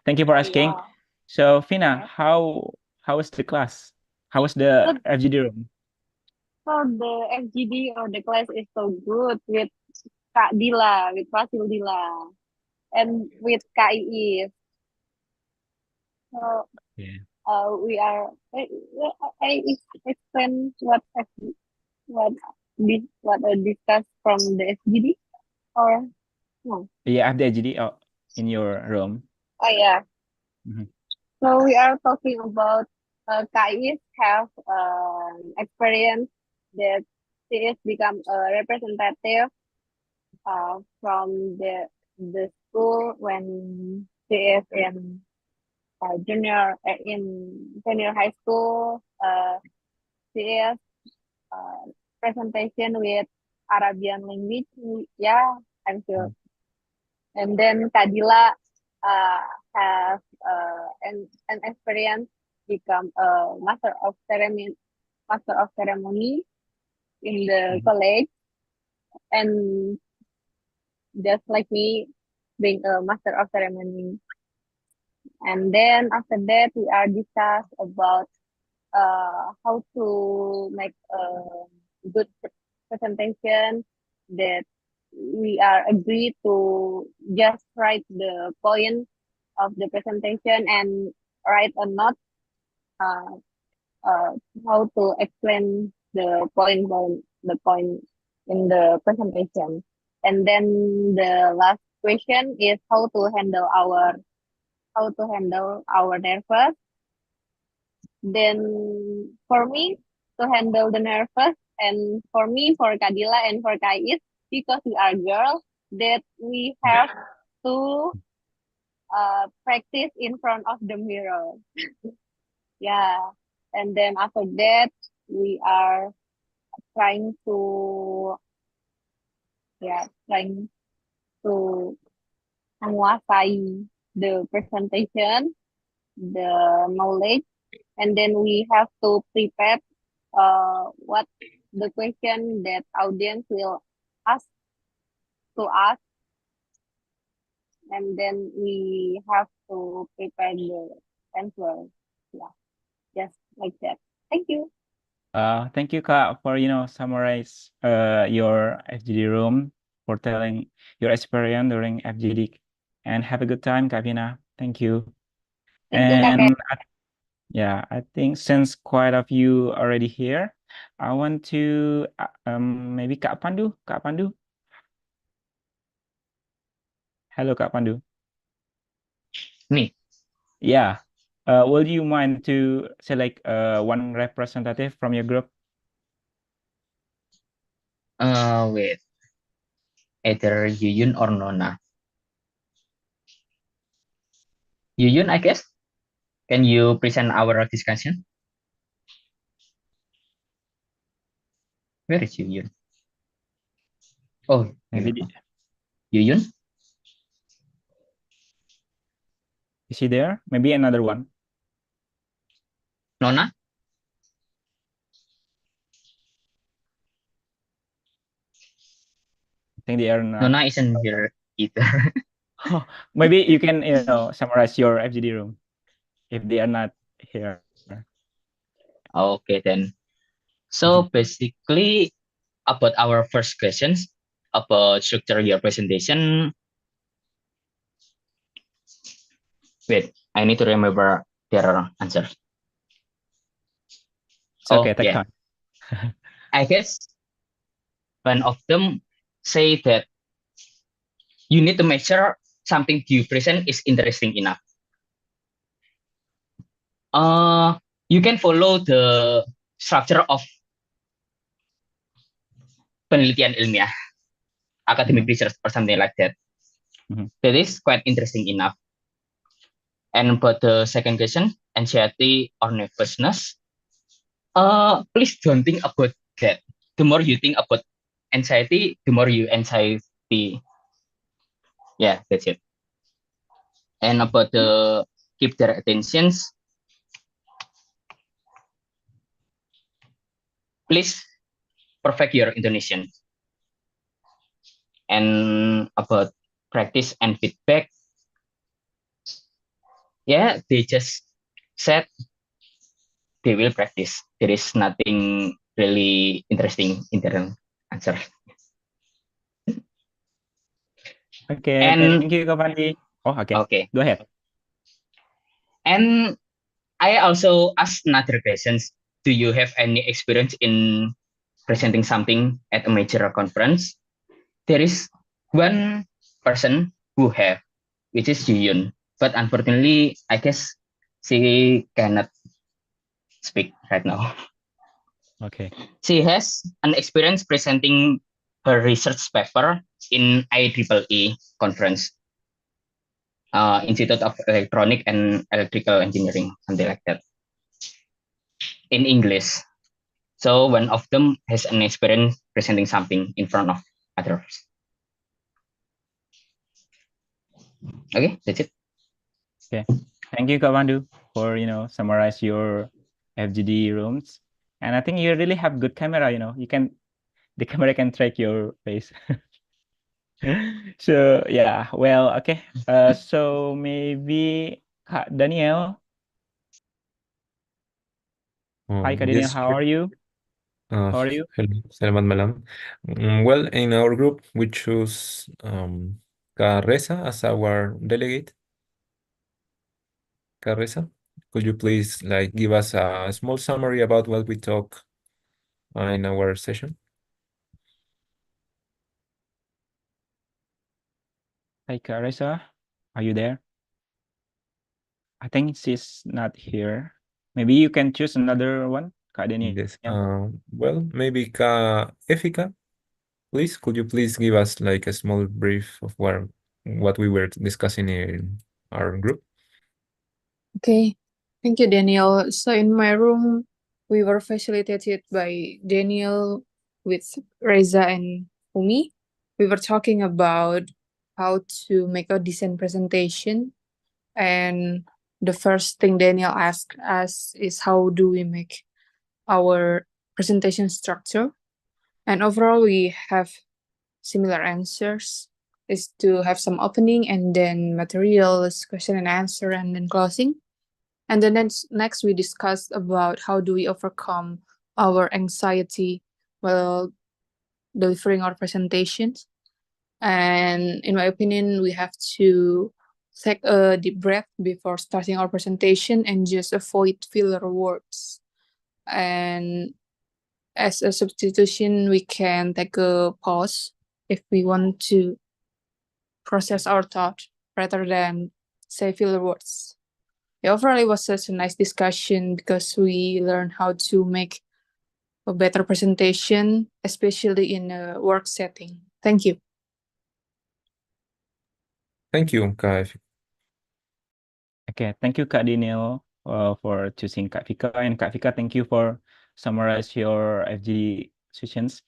Thank you for asking. Yeah. So Vina, Yeah. how was the class? How was the Good. FGD room? So the FGD or the class is so good with Kak Dila, with Fasil Dila, and with Kak Iis. So Yeah. we are. I explain what discussed from the FGD or no? Yeah, I have the FGD in your room. Oh yeah. Mhm. So we are talking about Kais have experience that she is become a representative from the school when she is in junior high school. She is presentation with Arabian language. Yeah, I'm sure. And then Kadila has an experience become a master of ceremony in the college, and just like me being a master of ceremony. And then after that we are discuss about how to make a good presentation, that we are agreed to just write the point of the presentation and write a note uh, how to explain the point in the presentation. And then the last question is how to handle our nervous. Then for me to handle the nervous, and for me, for Kadila and for Kais, because we are girls, that we have to practice in front of the mirror. Yeah. And then after that, we are trying to menguasai the presentation, the knowledge, and then we have to prepare what the question that audience will ask to us, and then we have to prepare the answer. Yeah, just like that. Thank you. Thank you, Kak, for summarize your FGD room, for telling your experience during FGD, and have a good time, Kak Vina. Thank you. Thank you, Kak. And yeah, I think since quite a few already here, I want to maybe Kak Pandu. Hello, Kak Pandu. Me. Yeah. Would you mind to select one representative from your group? Wait. Either Yuyun or Nona. Yuyun, I guess. Can you present our discussion? Where is Yuyun? Oh, Maybe Yuyun? is he there? Maybe another one. Nona? I think they are not. Nona isn't here either. Maybe you can summarize your FGD room if they are not here. Okay, then. So basically, about our first questions about structure your presentation. Wait, I need to remember their answers. It's okay, take time. I guess one of them say that you need to make sure something you present is interesting enough. You can follow the structure of penelitian ilmiah, academic research or something like that. That is quite interesting enough. And about the second question, anxiety or nervousness, please don't think about that. The more you think about anxiety, the more you anxiety. Yeah, that's it. And about the keep their attentions, please perfect your Indonesian. And about practice and feedback, yeah, they just said they will practice. There is nothing really interesting in their answer. Okay, And thank you, Kapandi. Oh, okay. Okay. Go ahead. And I also asked another questions. Do you have any experience in presenting something at a major conference? There is one person who have, which is Yuyun. But unfortunately, I guess She cannot speak right now. Okay. She has an experience presenting her research paper in IEEE conference, Institute of Electronic and Electrical Engineering, something like that, in English. So one of them has an experience presenting something in front of others. Okay, that's it. Okay. Thank you, Kak Pandu, for summarize your FGD rooms. And I think you really have good camera, the camera can track your face. So yeah, well, okay. So maybe Kak Daniel. Hi, Kak Daniel, Yes, how sure. are you? How are you? Hello, selamat malam. Well, in our group, we choose Kak Reza as our delegate. Kak Reza, could you please give us a small summary about what we talk in our session? Hi, Kak Reza, are you there? I think she's not here. Maybe you can choose another one, Kak Daniel. Yes. Well, maybe Kak Efika, please, could you please give us a small brief of what we were discussing in our group? Okay, thank you, Daniel. So in my room, we were facilitated by Daniel with Reza and Umi. We were talking about how to make a decent presentation. And the first thing Daniel asked us is how do we make our presentation structure? And overall, we have similar answers. Is to have some opening and then materials, question and answer, and then closing. And then next we discussed about how do we overcome our anxiety while delivering our presentations. And in my opinion, we have to take a deep breath before starting our presentation and just avoid filler words. And as a substitution, we can take a pause if we want to process our thought rather than say filler words. Overall, it was such a nice discussion because we learned how to make a better presentation, especially in a work setting. Thank you. Thank you, Kak Efika. Okay, thank you, Kak Daniel, for choosing Kak Fika. And Kak Fika, thank you for summarize your FGD sessions.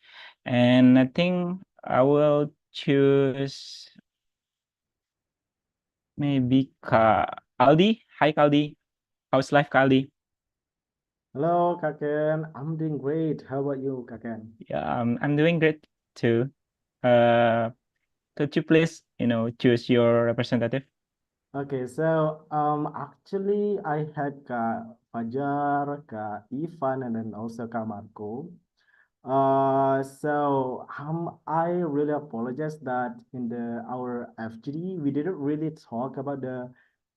And I think I will choose maybe Kak Aldi. Hi, Kak Aldi. How's life, Kak Aldi? Hello, Kaken. I'm doing great. How about you, Kaken? Yeah, I'm doing great too. Could you please, choose your representative? Okay, so actually I had Kak Fajar, Kak Ivan, and then also Kak Marco. So I really apologize that in our FGD we didn't really talk about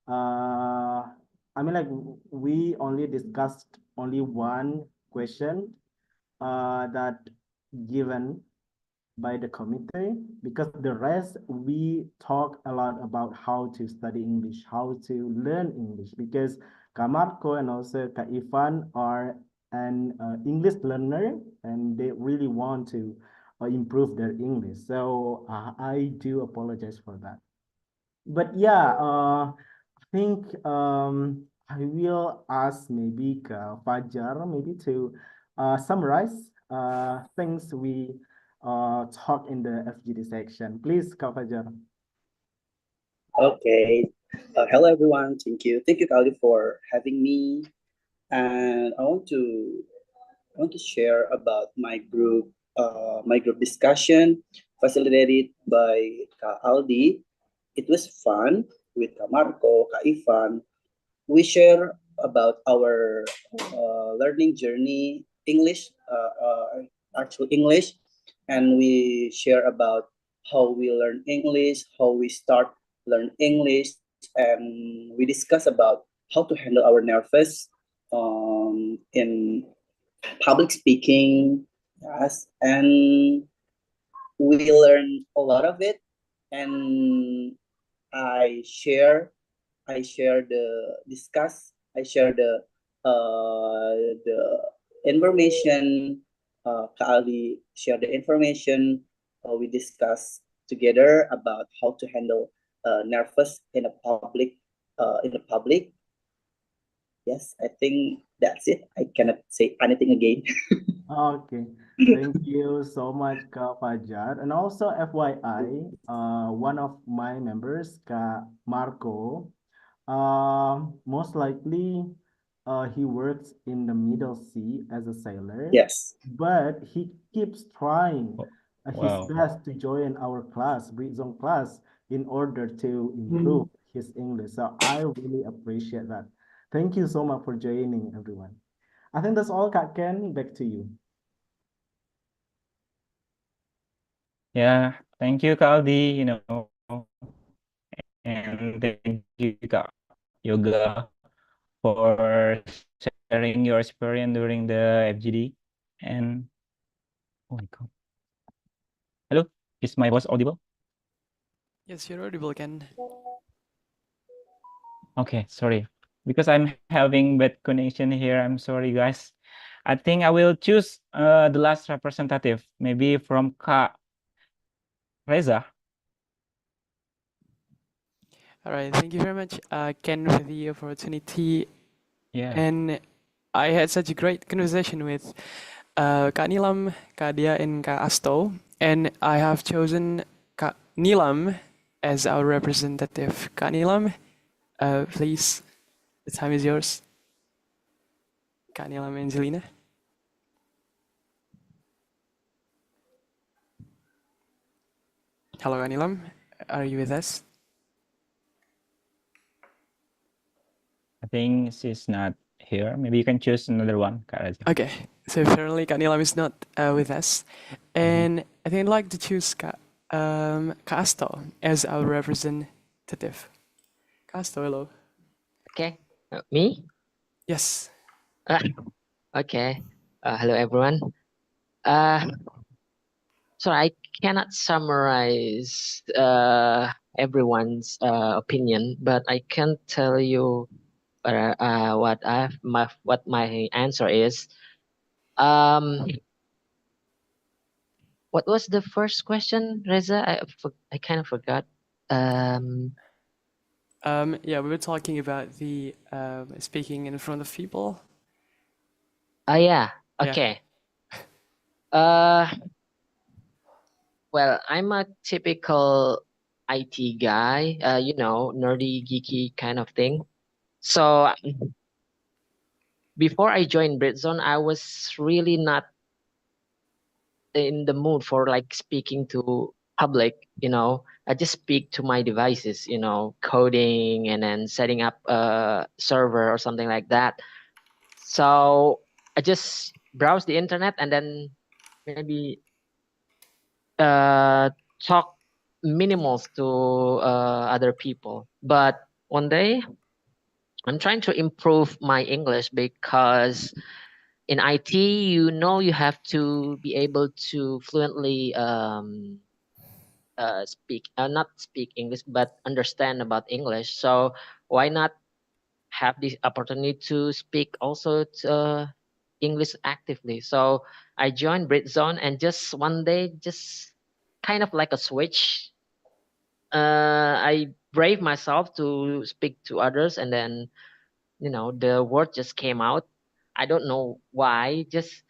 I mean like we only discussed only one question that given by the committee, because the rest we talk a lot about how to study English, how to learn English, because Kak Marco and also Kak Ivan are an English learner and they really want to improve their English. So I do apologize for that. But yeah, I think I will ask maybe Fajar maybe to summarize things we talk in the FGD section. Please, Kak Fajar. Okay. Hello, everyone. Thank you. Thank you, Kali, for having me. And I want to share about my group discussion facilitated by Kak Aldi. It was fun with Kak Marco, Kak Ivan. We share about our learning journey, English, actual English, and we share about how we learn English, how we start learn English, and we discuss about how to handle our nervous in public speaking. Yes, and we learn a lot of it, and I share the discuss I share the information. Kak Ali share the information. We discuss together about how to handle nervous in a public. In the public. Yes, I think that's it. I cannot say anything again. Okay, thank you so much, Kak Fajar. And also, FYI, one of my members, Kak Marco, most likely, he works in the Middle Sea as a sailor. Yes. But he keeps trying his Wow. best to join our class, Britzone class, in order to improve his English. So I really appreciate that. Thank you so much for joining, everyone. I think that's all, Kak Ken. Back to you. Yeah, thank you, Kaldi, and thank you, Kak Yoga, for sharing your experience during the FGD. And oh my God. Hello, is my voice audible? Yes, you're audible, Ken. Okay, sorry. Because I'm having bad connection here. I'm sorry, guys. I think I will choose the last representative, maybe from Kak Reza. All right, thank you very much, Ken, for the opportunity. Yeah. And I had such a great conversation with Kak Nilam, Kak Dia, and Kak Asto. And I have chosen Kak Nilam as our representative. Kak Nilam, please, the time is yours. Kak Nilam Angelina. Hello, Kak Nilam. Are you with us? I think she's not here. Maybe you can choose another one, Kak Reza. Okay, so apparently Kak Nilam is not with us. And I think I'd like to choose Kak Asto as our representative. Kak Asto, hello. Okay, me? Yes. Okay. Hello, everyone. Sorry, I cannot summarize everyone's opinion, but I can tell you what my answer is. What was the first question, Reza? I kind of forgot. Yeah, we were talking about the speaking in front of people. Yeah. Yeah. Okay. Well, I'm a typical IT guy, nerdy, geeky kind of thing. So before I joined Britzone, I was really not in the mood for like speaking to public. I just speak to my devices, coding and then setting up a server or something like that. So I just browse the internet and then maybe talk minimals to other people. But one day I'm trying to improve my English because in IT, you have to be able to fluently not speak English, but understand about English. So why not have this opportunity to speak also English actively? So I joined Britzone, and just one day, just kind of like a switch. I brave myself to speak to others, and then the word just came out. I don't know why, just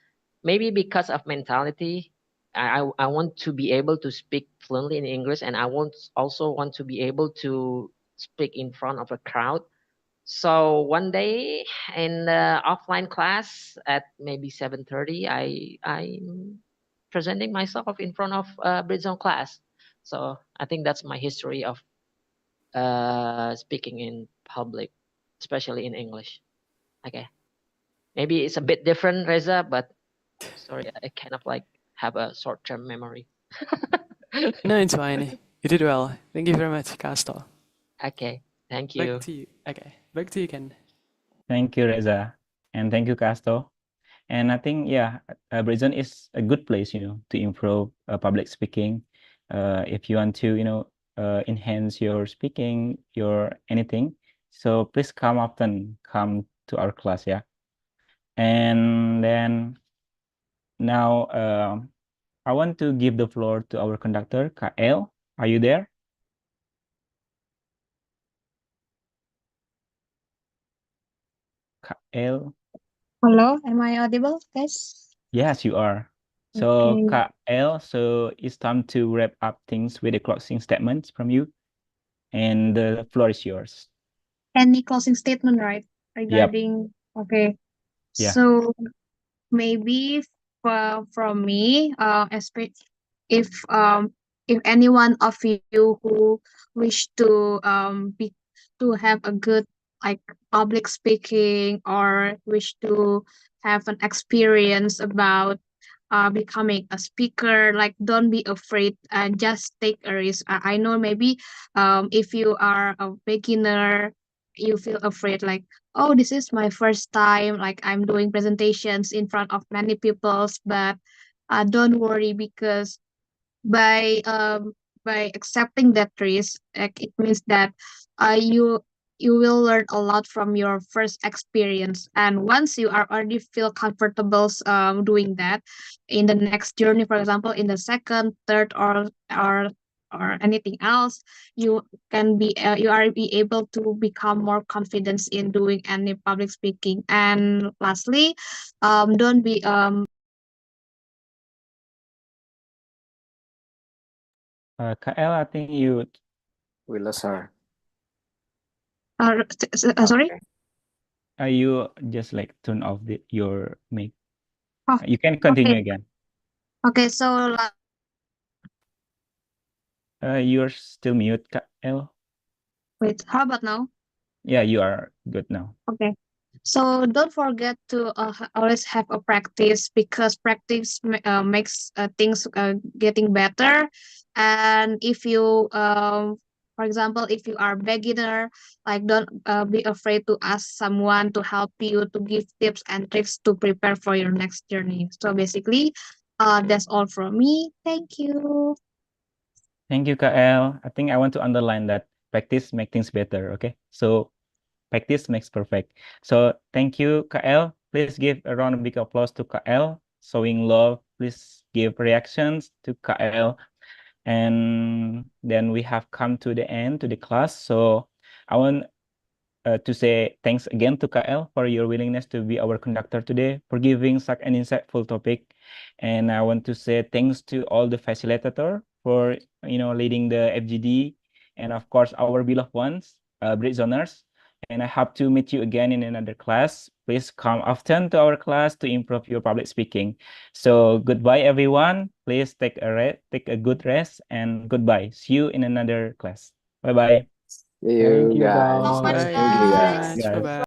maybe because of mentality. I want to be able to speak fluently in English, and also want to be able to speak in front of a crowd. So one day in the offline class at maybe 7:30, I'm presenting myself in front of Britzone class. So I think that's my history of speaking in public, especially in English. Okay, maybe it's a bit different, Reza, but sorry, I kind of like have a short-term memory. No, it's fine. You did well. Thank you very much, Kak Asto. Okay, thank you. Back to you. Okay, back to you, Ken. Thank you, Reza. And thank you, Casto. And I think, yeah, Britzone is a good place, to improve public speaking. If you want to, enhance your speaking, your anything, So please come often, come to our class, yeah. And then now I want to give the floor to our conductor, KL. Are you there? KL? Hello, am I audible, guys? Yes, you are. So Okay. KL, so it's time to wrap up things with a closing statement from you. And the floor is yours. Any closing statement, right? Yep. Regarding, okay. Yeah. So maybe from me, if any one of you who wish to have a good like public speaking or wish to have an experience about becoming a speaker, like don't be afraid and just take a risk. I know maybe if you are a beginner, you feel afraid like, oh, this is my first time, like I'm doing presentations in front of many peoples, but don't worry, because by accepting that risk, like, it means that you will learn a lot from your first experience, and once you are already feel comfortable doing that in the next journey, for example in the second, third, or anything else, you can be you are be able to become more confident in doing any public speaking. And lastly, don't be KL, I think you We lost her. sorry. You just like turn off your mic. Oh, You can continue okay. again. Okay, so You're still mute, KL. wait, how about now? Yeah, you are good now. Okay. So don't forget to always have a practice, because practice makes things getting better. And if you, for example, if you are beginner, like don't be afraid to ask someone to help you, to give tips and tricks to prepare for your next journey. So basically, that's all from me. Thank you. Thank you, KL. I think I want to underline that practice makes things better. Okay, so practice makes perfect. So thank you, KL. Please give a round of big applause to KL. Showing love, please give reactions to KL. And then we have come to the end to the class. So I want to say thanks again to KL for your willingness to be our conductor today, for giving such an insightful topic. And I want to say thanks to all the facilitator for leading the FGD, and of course our beloved ones, Britzoners. And I hope to meet you again in another class. Please come often to our class to improve your public speaking. So goodbye, everyone. Please take a good rest, and goodbye. See you in another class. Bye bye. See Thank you you, guys. guys. Thank you guys. Bye. Bye.